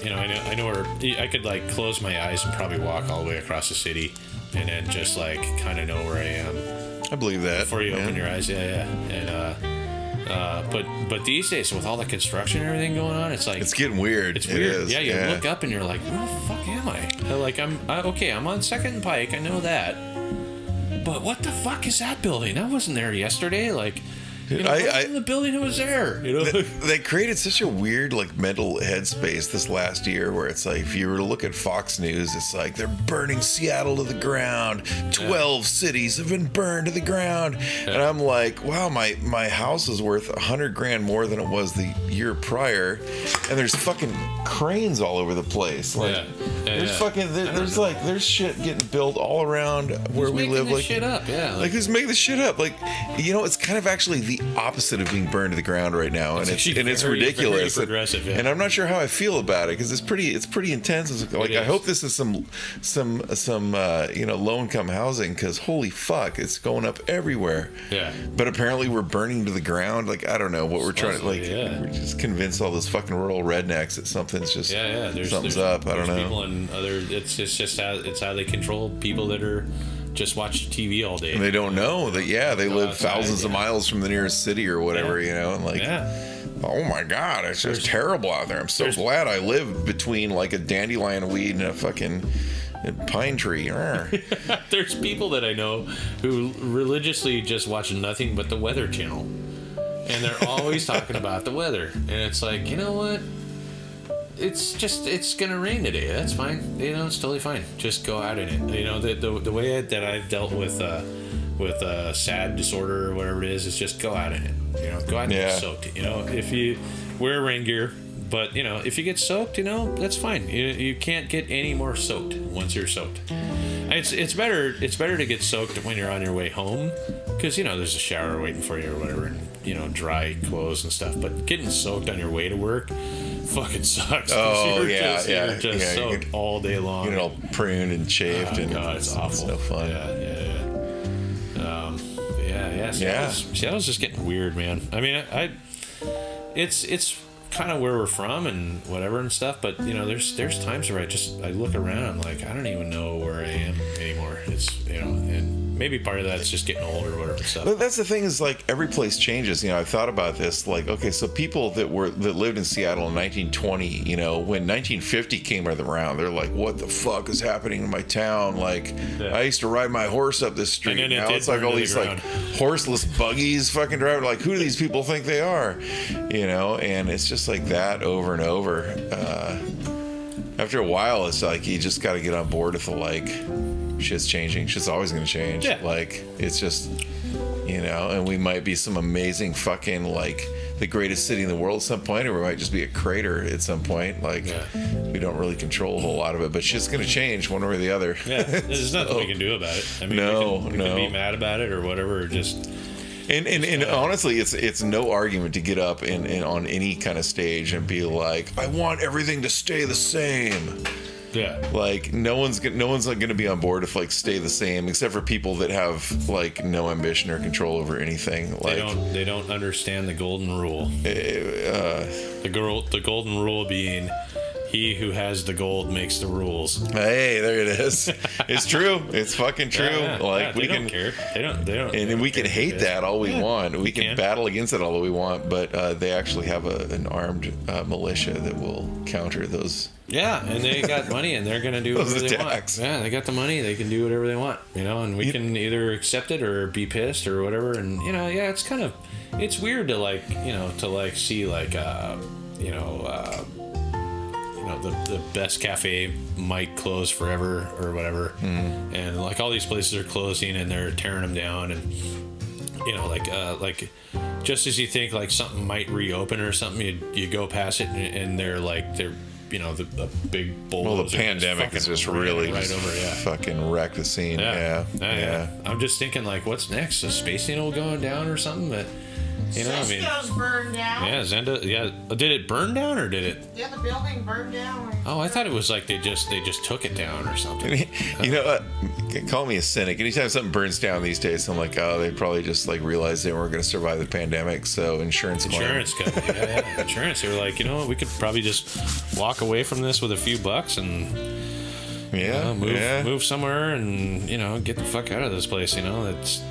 you know, I know where I could like close my eyes and probably walk all the way across the city, and then just like kind of know where I am. I believe that. Before you open your eyes, yeah. And but these days with all the construction and everything going on, it's like It's getting weird. It's weird. Yeah, you look up and you're like, where the fuck am I? Like I'm okay. I'm on 2nd and Pike. I know that. But what the fuck is that building? I wasn't there yesterday. Like, you know, what's in the building that was there? You know, they created such a weird like mental headspace this last year, where it's like if you were to look at Fox News, it's like they're burning Seattle to the ground. 12 cities have been burned to the ground, and I'm like, wow, my house is worth $100,000 more than it was the year prior, and there's fucking cranes all over the place. Like, there's fucking there's shit getting built all around where we live. Like, shit up, yeah. Like who's making this shit up? Like, you know, it's kind of actually the opposite of being burned to the ground right now, and it's ridiculous. Very progressive, yeah. And I'm not sure how I feel about it, because it's pretty intense. It's like, I hope this is some you know, low income housing, because holy fuck, it's going up everywhere. Yeah. But apparently we're burning to the ground. Like, I don't know what we're trying to, like, we're just convince all those fucking rural rednecks that something's just something's up. I don't know. People in other. It's just how they control people that are just watch TV all day. And they don't know that, they live outside, thousands of miles from the nearest city or whatever, you know, and like, oh my God, it's just terrible out there. I'm so glad I live between like a dandelion weed and a fucking pine tree. There's people that I know who religiously just watch nothing but the Weather Channel, and they're always talking about the weather, and it's like, you know what? It's gonna rain today. That's fine. You know, it's totally fine. Just go out in it. You know, the way that I've dealt with sad disorder or whatever it is just go out in it. You know, go out and get soaked. You know, if you wear rain gear, but you know, if you get soaked, you know, that's fine. You can't get any more soaked once you're soaked. It's better to get soaked when you're on your way home, because you know there's a shower waiting for you or whatever, and you know, dry clothes and stuff. But getting soaked on your way to work fucking sucks. You're just soaked all day long. You know, all pruned and chafed, and God, it's awful. It's no fun. Seattle's just getting weird, man. I mean, it's kind of where we're from and whatever and stuff, but you know, there's times where I look around, I'm like, I don't even know where I am anymore. It's, you know, and maybe part of that's just getting older or whatever stuff. But that's the thing, is like every place changes. You know, I've thought about this. Like, okay, so people that lived in Seattle in 1920, you know, when 1950 came around, they're like, what the fuck is happening in my town? Like, I used to ride my horse up this street. And now it's like all these like horseless buggies fucking driving. Like, who do these people think they are? You know, and it's just like that over and over. After a while, it's like you just got to get on board with the like, shit's changing. Shit's always going to change. Yeah. Like, it's just, you know, and we might be some amazing fucking like the greatest city in the world at some point, or we might just be a crater at some point. Like, we don't really control a whole lot of it, but shit's going to change one way or the other. Yeah, there's nothing we can do about it. I mean, we can be mad about it or whatever, or just. And honestly, it's no argument to get up and on any kind of stage and be like, I want everything to stay the same. Yeah. Like, no one's like going to be on board if like stay the same, except for people that have like no ambition or control over anything. Like, they don't understand the golden rule. The golden rule being, he who has the gold makes the rules. Hey, there it is. It's true. It's fucking true. They don't care. They don't. And we can hate that all we want. We can battle against it all we want, but they actually have an armed militia that will counter those. Yeah, and they got money, and they're gonna do whatever they want. Yeah, they got the money. They can do whatever they want, and we can either accept it or be pissed or whatever. And it's weird to see the best cafe might close forever or whatever, and like all these places are closing and they're tearing them down, and just as you think like something might reopen or something, you go past it and they're the big bulldozer. Well, the pandemic has just really fucking wrecked the scene. Yeah. I'm just thinking like, what's next? Is Space Needle going down or something? That Cisco's burned down. Yeah, Zenda. Yeah, did it burn down or did it? Yeah, the building burned down. Oh, I thought it was like they just took it down or something. You know what? Call me a cynic. Anytime something burns down these days, I'm like, oh, they probably just like realized they weren't going to survive the pandemic, so insurance company. Insurance. They were like, we could probably just walk away from this with a few bucks and move somewhere and get the fuck out of this place. That's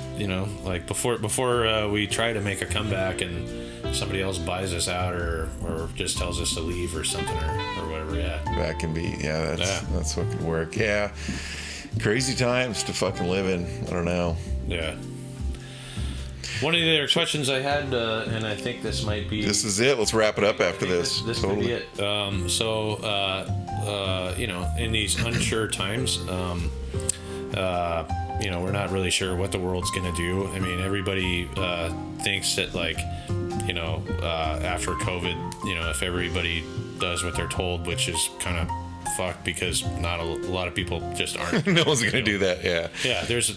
like before we try to make a comeback and somebody else buys us out or just tells us to leave or something or whatever. Yeah, that can be. That's what could work. Yeah, crazy times to fucking live in. I don't know. Yeah. One of the other questions I had, and I think this might be... This is it. Let's wrap it up after this. This totally. Could be it. In these unsure times, we're not really sure what the world's going to do. I mean, everybody thinks that, after COVID, if everybody does what they're told, which is kind of fucked because not a lot of people just aren't. No one's gonna do that. Yeah. There's a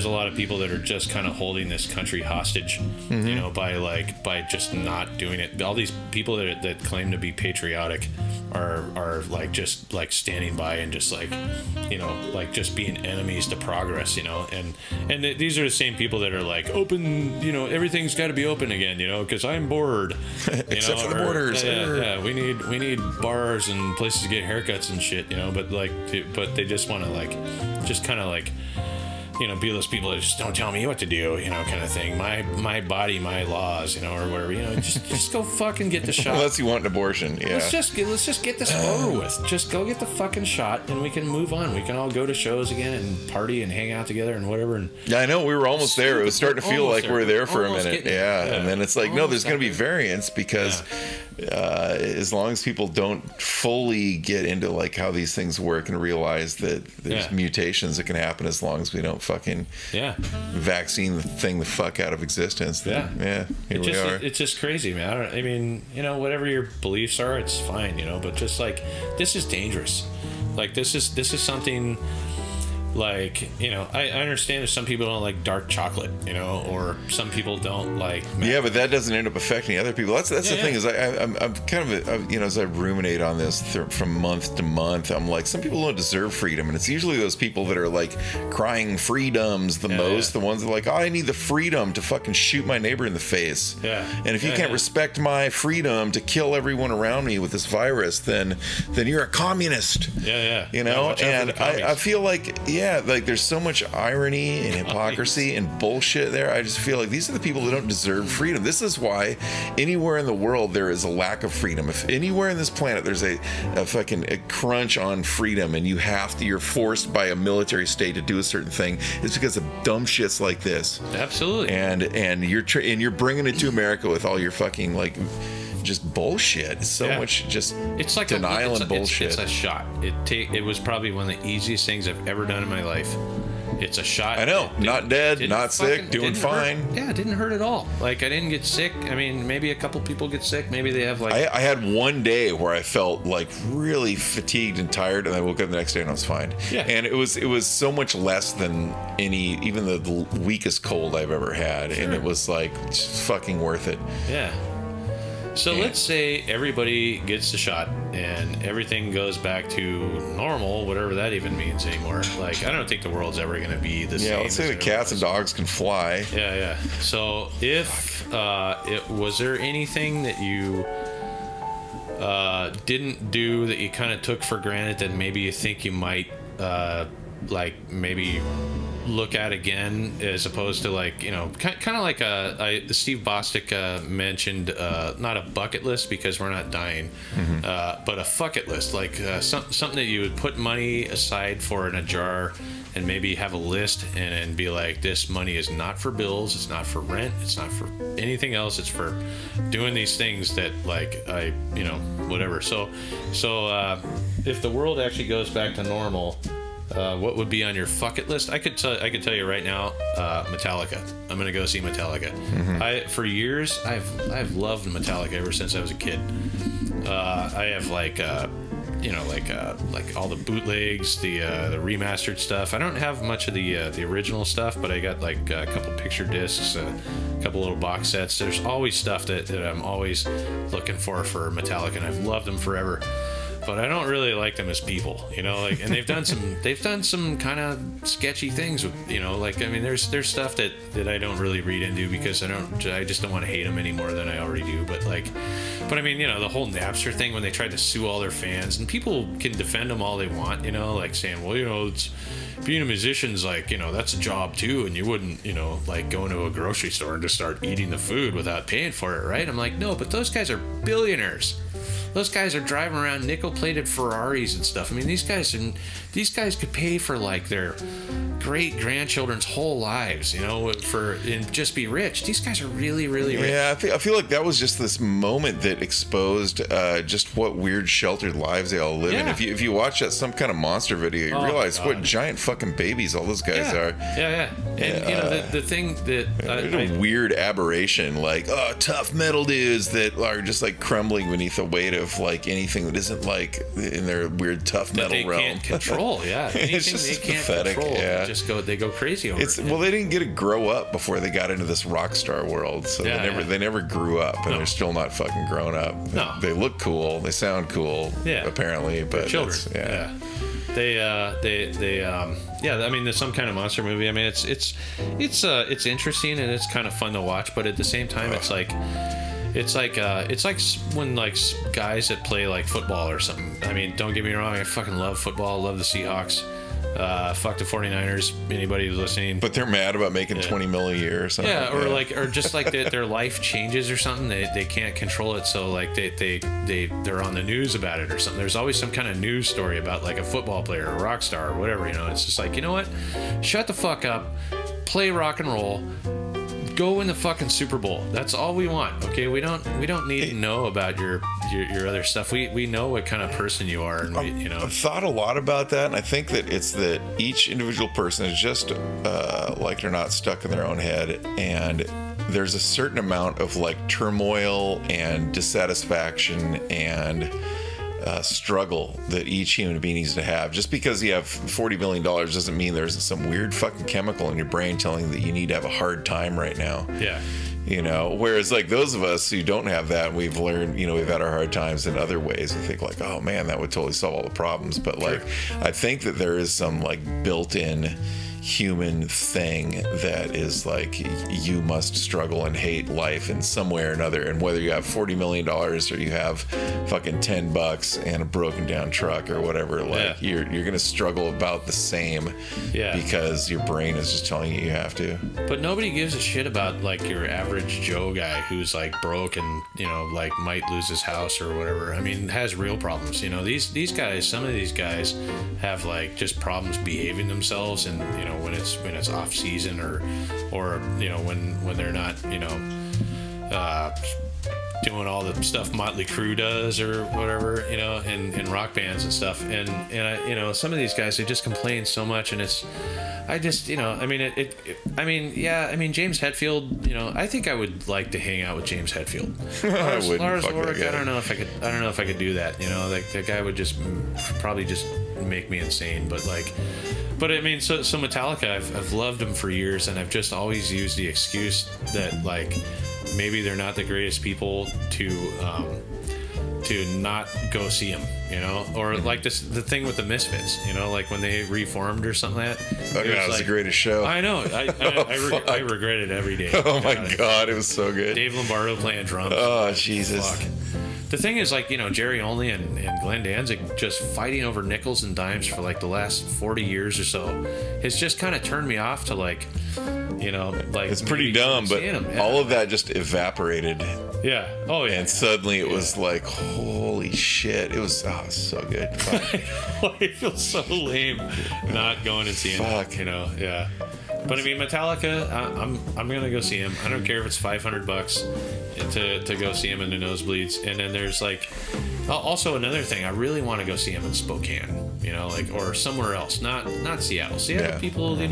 lot of people that are just kind of holding this country hostage, by just not doing it. All these people that claim to be patriotic are like just like standing by and just like just being enemies to progress, and these are the same people that are like open, everything's got to be open again, because I'm bored, except for the borders. Yeah, we need bars and places to get haircuts and shit, but they just want to just kind of be those people that just don't tell me what to do, kind of thing. My body, my laws, or whatever. Just go fucking get the shot. Unless you want an abortion, yeah. Let's just get this over with. Just go get the fucking shot, and we can move on. We can all go to shows again and party and hang out together and whatever. And yeah, I know we were almost there. It was starting to feel like we were there for a minute. Yeah, and then it's like, no, there's going to be variants because as long as people don't fully get into like how these things work and realize that there's mutations that can happen as long as we don't fucking vaccine the thing the fuck out of existence. Here we are. It's just crazy, man. I mean, whatever your beliefs are, it's fine, but just like this is dangerous. Like this is something. Like, I understand if some people don't like dark chocolate, or some people don't like. Yeah, but that doesn't end up affecting other people. That's the thing is I'm kind of, as I ruminate on this from month to month, I'm like, some people don't deserve freedom. And it's usually those people that are like crying freedoms the most, the ones that are like, oh, I need the freedom to fucking shoot my neighbor in the face. Yeah. And if you can't respect my freedom to kill everyone around me with this virus, then you're a communist. Yeah. And I feel like, like there's so much irony and hypocrisy and bullshit there. I just feel like these are the people that don't deserve freedom. This is why anywhere in the world there is a lack of freedom. If anywhere in this planet there's a crunch on freedom and you're forced by a military state to do a certain thing, it's because of dumb shits like this. Absolutely. And you're bringing it to America with all your fucking just bullshit. It's so much just denial and bullshit. It's a shot. It was probably one of the easiest things I've ever done in my life. It's a shot. I know. Not dead, not sick, doing fine. It didn't hurt at all. Like, I didn't get sick. I mean, maybe a couple people get sick. Maybe they have I had one day where I felt like really fatigued and tired, and I woke up the next day and I was fine. Yeah. And it was so much less than even the weakest cold I've ever had. Sure. And it was like just fucking worth it. Yeah. So let's say everybody gets the shot and everything goes back to normal, whatever that even means anymore. Like, I don't think the world's ever going to be the same. Yeah, let's say the cats and dogs can fly. Yeah. So was there anything that you didn't do that you kind of took for granted that maybe you think you might like maybe look at again, as opposed to like, you know, kind of like Steve Bostic mentioned, not a bucket list because we're not dying, but a fuck it list, like something that you would put money aside for in a jar and maybe have a list and be like, this money is not for bills, it's not for rent, it's not for anything else, it's for doing these things that like I, you know, whatever. So if the world actually goes back to normal, what would be on your fuck it list? I could tell you right now, Metallica. I'm gonna go see Metallica. For years I've loved Metallica ever since I was a kid. I have like all the bootlegs, the remastered stuff. I don't have much of the original stuff, but I got like a couple picture discs, a couple little box sets. There's always stuff that I'm always looking for Metallica, and I've loved them forever. But I don't really like them as people, you know, like, and they've done some kind of sketchy things with, you know, like, I mean, there's stuff that I don't really read into because I just don't want to hate them any more than I already do. But I mean, you know, the whole Napster thing when they tried to sue all their fans, and people can defend them all they want, you know, like saying, well, you know, it's being a musician's like, you know, that's a job too, and you wouldn't, you know, like go into a grocery store and just start eating the food without paying for it, right? I'm like, no, but those guys are billionaires. Those guys are driving around nickel-plated Ferraris and stuff. I mean, these guys could pay for like their great-grandchildren's whole lives, you know, and just be rich. These guys are really, really rich. Yeah, I feel like that was just this moment that exposed just what weird sheltered lives they all live in. If you watch that some kind of monster video, you realize what giant fucking babies all those guys are. Yeah. And you know, the thing that a weird aberration, like tough metal dudes that are just like crumbling beneath the weight of like anything that isn't like in their weird tough metal they realm. Can't control, anything it's just they can't pathetic, control, they go crazy over it. Well, they didn't get to grow up before they got into this rock star world, so they never grew up, and they're still not fucking grown up. No, they look cool, they sound cool, apparently, but they're children. They I mean, there's some kind of monster movie. I mean, it's interesting and it's kind of fun to watch, but at the same time, it's like when like guys that play like football or something. I mean, don't get me wrong, I fucking love football, love the Seahawks. Fuck the 49ers, anybody who's listening. But they're mad about making $20 million a year or something. Or just like their life changes or something. They can't control it, so like they're on the news about it or something. There's always some kind of news story about like a football player or a rock star or whatever, you know. It's just like, you know what? Shut the fuck up. Play rock and roll. Go win the fucking Super Bowl. That's all we want. Okay, we don't need to know about your other stuff. We know what kind of person you are, and you know. I've thought a lot about that, and I think that it's that each individual person is just like they're not stuck in their own head, and there's a certain amount of like turmoil and dissatisfaction and struggle that each human being needs to have. Just because you have $40 million doesn't mean there's some weird fucking chemical in your brain telling you that you need to have a hard time right now. Yeah. You know, whereas like those of us who don't have that, we've learned, you know, we've had our hard times in other ways. We think like, oh man, that would totally solve all the problems. But like, I think that there is some like built-in human thing that is like, you must struggle and hate life in some way or another, and whether you have $40 million or you have fucking $10 and a broken down truck or whatever, like you're gonna struggle about the same, because your brain is just telling you have to. But nobody gives a shit about like your average Joe guy who's like broke and, you know, like might lose his house or whatever. I mean, has real problems. You know, these guys, some of these guys have like just problems behaving themselves, and you know, when it's off season or you know, when they're not, you know, doing all the stuff Motley Crue does or whatever, you know, in rock bands and stuff, and you know, some of these guys, they just complain so much, and I just, you know, I mean, I mean, James Hetfield, you know, I think I would like to hang out with James Hetfield. Lars Ulrich, I don't know if I could do that, you know, like that guy would just probably just make me insane, but I mean, so Metallica, I've loved them for years, and I've just always used the excuse that like maybe they're not the greatest people to not go see them, you know, or like the thing with the Misfits, you know, like when they reformed or something like that. Oh, yeah, it was the greatest show. I know. I regret it every day. Oh my God, it was so good. Dave Lombardo playing drums. Oh Jesus. Fuck. The thing is, like, Jerry Only and Glenn Danzig just fighting over nickels and dimes for like the last 40 years or so has just kind of turned me off to like, like it's pretty dumb, but all of that just evaporated. Yeah. Oh yeah. And suddenly it was like, holy shit! It was so good. It feels so lame not going and seeing it. Yeah. But I mean, Metallica, I'm gonna go see him. I don't care if it's $500 to go see him in the nosebleeds. And then there's like, also another thing, I really want to go see him in Spokane. Or somewhere else, not Seattle. Seattle people, they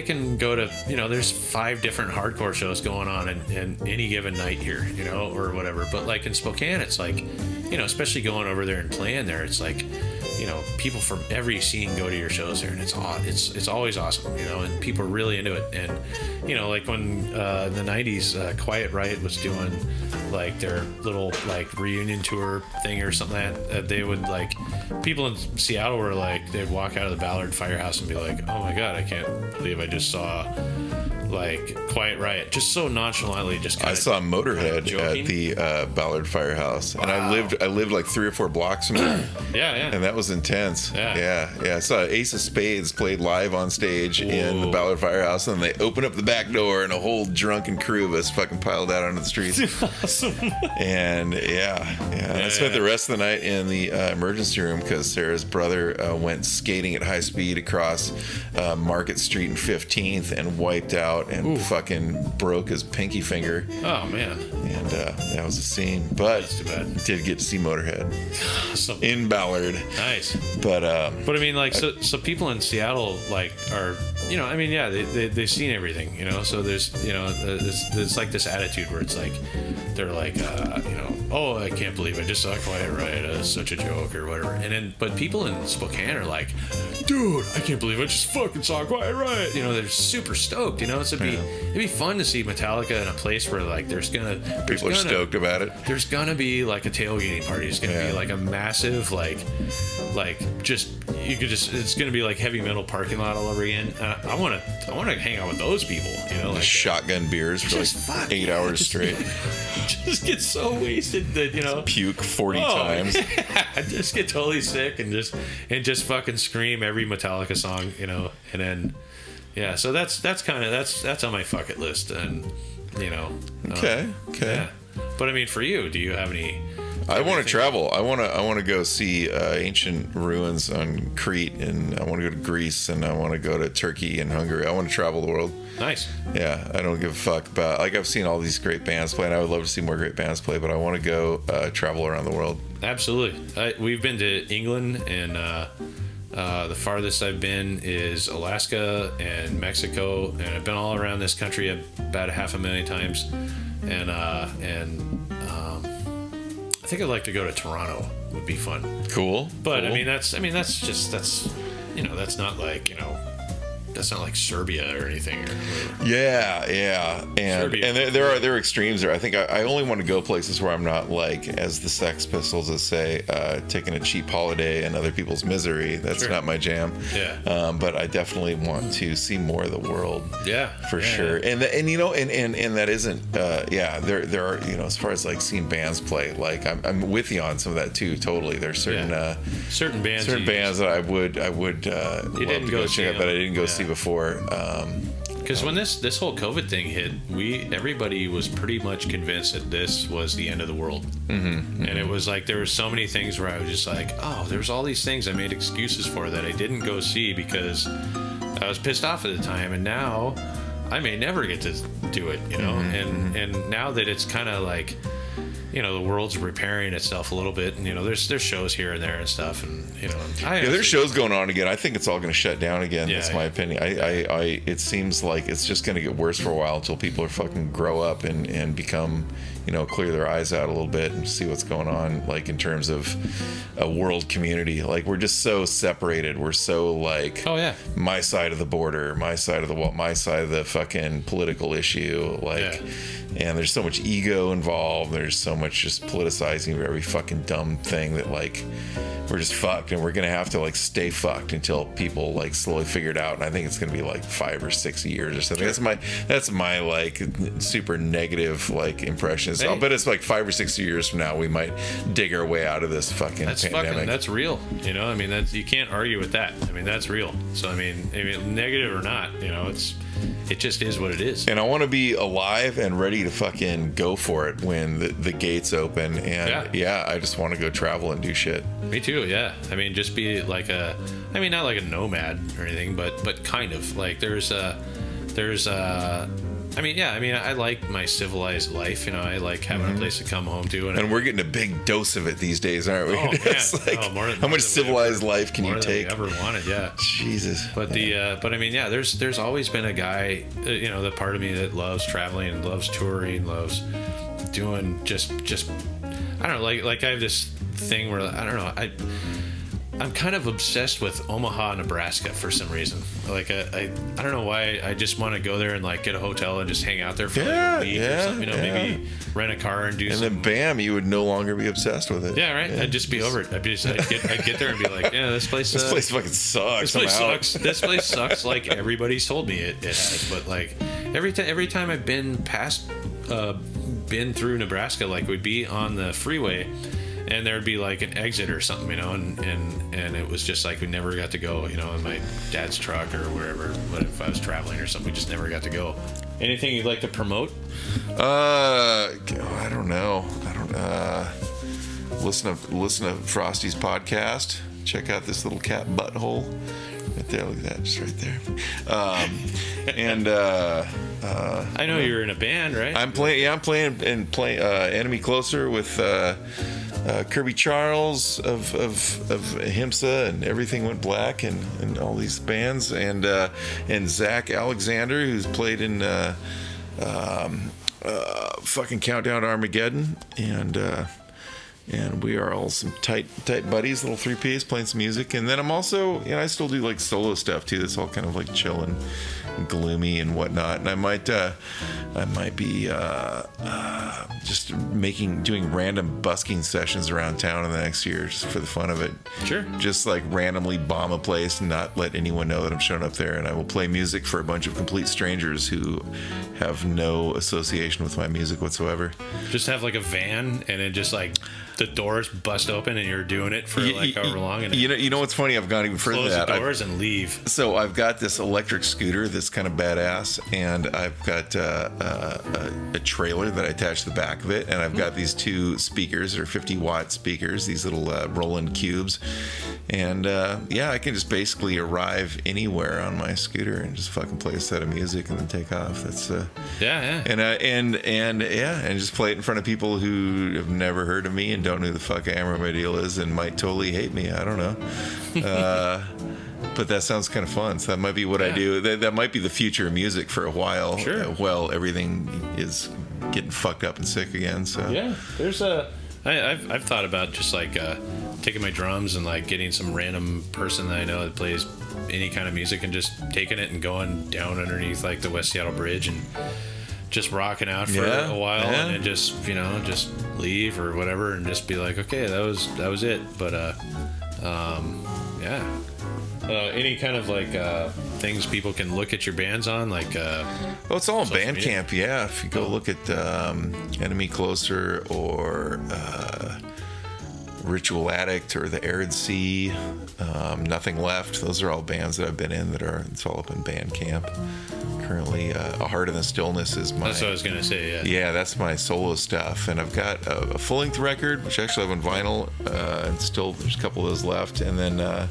can go to, there's 5 different hardcore shows going on in any given night here, or whatever. But like in Spokane, it's like, especially going over there and playing there, it's like, people from every scene go to your shows there, and it's always awesome, and people are really into it. And like when in the 90s, Quiet Riot was doing like their little like reunion tour thing or something that they would like, people in Seattle were like, they'd walk out of the Ballard Firehouse and be like, oh my god, I can't believe I just saw like Quiet Riot, just so nonchalantly. I saw Motorhead at the Ballard Firehouse. Wow. And I lived like 3 or 4 blocks from there. Yeah. And that was intense. Yeah. I saw Ace of Spades played live on stage in the Ballard Firehouse, and they opened up the back door, and a whole drunken crew of us fucking piled out onto the streets. Awesome. And I spent the rest of the night in the emergency room because Sarah's brother went skating at high speed across Market Street and 15th and wiped out and fucking broke his pinky finger. Oh man. And that was a scene. But that's too bad. Did get to see Motorhead in Ballard. Nice. But I mean, like, so people in Seattle like are, they've seen everything, so there's there's like this attitude where it's like they're like oh, I can't believe I just saw Quiet Riot, it's such a joke or whatever. And then but people in Spokane are like, dude, I can't believe I just fucking saw Quiet Riot. They're super stoked. So it'd be fun to see Metallica in a place where like people are stoked about it. There's gonna be like a tailgating party. It's gonna be like a massive it's gonna be like heavy metal parking lot all over again. I want to hang out with those people. Like shotgun beers for like 8 hours straight. Just get so wasted that puke 40 times. I just get totally sick and just fucking scream every Metallica song, and then. Yeah, so that's on my fuck it list, and Okay. Yeah. But I mean, for you, do you have any? I want to travel. I want to go see ancient ruins on Crete, and I want to go to Greece, and I want to go to Turkey and Hungary. I want to travel the world. Nice. Yeah, I don't give a fuck about. Like, I've seen all these great bands play, and I would love to see more great bands play. But I want to go travel around the world. Absolutely. We've been to England, and the farthest I've been is Alaska and Mexico, and I've been all around this country about 500,000 times, and I think I'd like to go to Toronto. Would be fun. Cool. But cool. I mean, that's not like that's not like Serbia or anything. Yeah. And there are extremes there. I think I only want to go places where I'm not like, as the Sex Pistols would say, taking a cheap holiday in other people's misery. That's not my jam. Yeah. But I definitely want to see more of the world. Yeah. For sure. And that isn't. There are as far as like seeing bands play. Like I'm with you on some of that too. Totally. There's certain bands that I would love to go check out that I didn't go see before. Because when this whole COVID thing hit, everybody was pretty much convinced that this was the end of the world. Mm-hmm. And it was like there were so many things where I was just like, oh, there's all these things I made excuses for that I didn't go see because I was pissed off at the time, and now I may never get to do it, Mm-hmm. And now that it's kind of like, the world's repairing itself a little bit, and there's shows here and there and stuff, and there's shows going on again. I think it's all going to shut down again. That's my opinion. It seems like it's just going to get worse for a while until people are fucking grow up and become, clear their eyes out a little bit and see what's going on, like in terms of a world community. Like, we're just so separated. We're so like, my side of the border, my side of the wall, my side of the fucking political issue, like. Yeah. And there's so much ego involved. There's so much just politicizing of every fucking dumb thing that, like, we're just fucked, and we're gonna have to like stay fucked until people like slowly figure it out. And I think it's gonna be like 5 or 6 years or something. That's my like super negative like impression. Hey. I'll bet it's like 5 or 6 years from now we might dig our way out of this fucking pandemic. That's real. You know, I mean, you can't argue with that. I mean, that's real. So I mean, negative or not, you know, it just is what it is. And I want to be alive and ready to fucking go for it when the gates open. And I just want to go travel and do shit. Me too. Yeah. I mean, just be like not like a nomad or anything, but kind of like I like my civilized life. You know, I like having a place to come home to. And we're getting a big dose of it these days, aren't we? Oh, man. It's like, how much civilized life can you take? More than we ever wanted, yeah. Jesus. But there's always been a guy, the part of me that loves traveling and loves touring, loves doing just I don't know, like I have this thing where I don't know, I'm kind of obsessed with Omaha, Nebraska for some reason. Like I don't know why. I just want to go there and like get a hotel and just hang out there for like a week or something. Maybe rent a car and do something. And then bam, you would no longer be obsessed with it. Yeah, right. Yeah. I'd just be over it. I'd get there and be like, yeah, this place fucking sucks. This place sucks. Like everybody's told me it has. But like every time I've been through Nebraska, like we'd be on the freeway. And there'd be like an exit or something, and it was just like we never got to go, in my dad's truck or wherever. But if I was traveling or something, we just never got to go. Anything you'd like to promote? I don't know. Listen to Frosty's podcast. Check out this little cat butthole right there. Look at that, just right there. I know you're in a band, right? I'm playing Enemy Closer with Kirby Charles of Himsa and Everything Went Black and all these bands, and Zach Alexander, who's played in fucking Countdown to Armageddon, and we are all some tight buddies, little 3-piece, playing some music. And then I'm also, I still do like solo stuff too. That's all kind of like chill and gloomy and whatnot. And I might be just doing random busking sessions around town in the next year, just for the fun of it. Sure. Just like randomly bomb a place and not let anyone know that I'm showing up there. And I will play music for a bunch of complete strangers who have no association with my music whatsoever. Just have like a van and then just like the doors bust open and you're doing it for like however long. And you know what's funny? I've gone even further than that. Close the doors and leave. So I've got this electric scooter that's kind of badass, and I've got a trailer that I attach to the back of it, and I've got these 2 speakers, or 50-watt speakers, these little Roland cubes, and I can just basically arrive anywhere on my scooter and just fucking play a set of music and then take off. That's and just play it in front of people who have never heard of me and don't know who the fuck I am or what my deal is and might totally hate me. I don't know. But that sounds kind of fun. So that might be what I do. That might be the future of music for a while. Sure. While everything is getting fucked up and sick again. So there's I've thought about just like taking my drums and like getting some random person that I know that plays any kind of music and just taking it and going down underneath like the West Seattle Bridge and just rocking out for a while and then just leave or whatever and just be like, okay, that was it. But any kind of like things people can look at your bands on, like it's all on Bandcamp. Yeah, if you go look at Enemy Closer or Ritual Addict or The Arid Sea, Nothing Left, those are all bands that I've been in it's all up in Bandcamp. Currently, A Heart in the Stillness is my... That's what I was going to say, yeah. Yeah, that's my solo stuff. And I've got a full-length record, which I actually have on vinyl, and still there's a couple of those left. And then I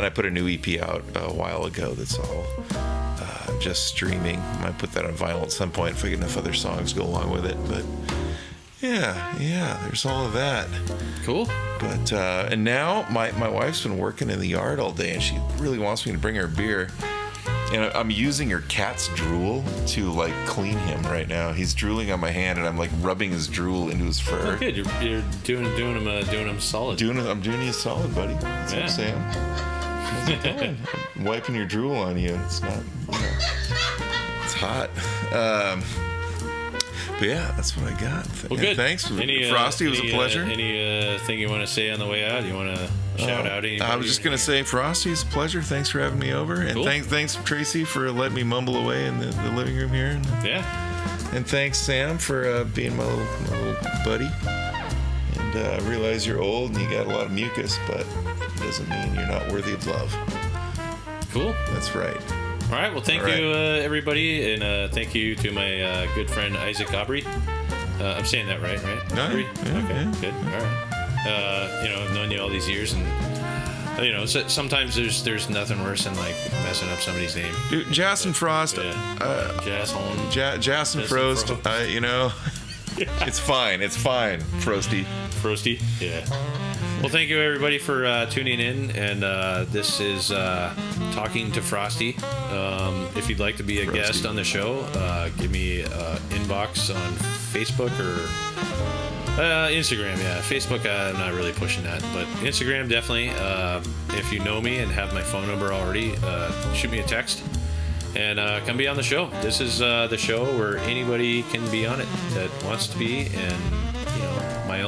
put a new EP out a while ago that's all just streaming. I might put that on vinyl at some point if I get enough other songs to go along with it. But yeah, there's all of that. Cool. But and now my wife's been working in the yard all day, and she really wants me to bring her beer. And I'm using her cat's drool to like clean him right now. He's drooling on my hand, and I'm like rubbing his drool into his fur. Oh, good. You're doing him solid. I'm doing you a solid, buddy. That's what I'm saying. How's it going? I'm wiping your drool on you. It's not. It's hot. But yeah, that's what I got. Well, And good. thanks, Frosty. It was a pleasure. Any thing you want to say on the way out? You want to shout out anybody? I was just gonna say, Frosty, it's a pleasure. Thanks for having me over, and Cool. thanks Tracy for letting me mumble away in the living room here. And thanks Sam for being my little buddy. And I realize you're old and you got a lot of mucus, but it doesn't mean you're not worthy of love. Cool. That's right. All right. Well, thank you, everybody, and thank you to my good friend Isaac Aubrey. I'm saying that right? No, Aubrey? yeah, Okay. yeah. Good. All right. I've known you all these years, and sometimes there's nothing worse than like messing up somebody's name. Dude, Jas and Frost. Jas Holm. Jas and Frost. It's fine. It's fine, Frosty. Frosty. Yeah. Well, thank you everybody for tuning in, and this is Talking to Frosty. If you'd like to be a guest on the show, give me inbox on Facebook or Instagram. Yeah, Facebook I'm not really pushing that, but Instagram definitely. If you know me and have my phone number already, shoot me a text and come be on the show. This is the show where anybody can be on it that wants to be, and my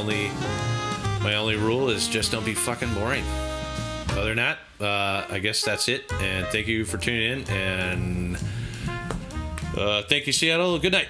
only rule is just don't be fucking boring. Other than that, I guess that's it. And thank you for tuning in. And thank you, Seattle. Good night.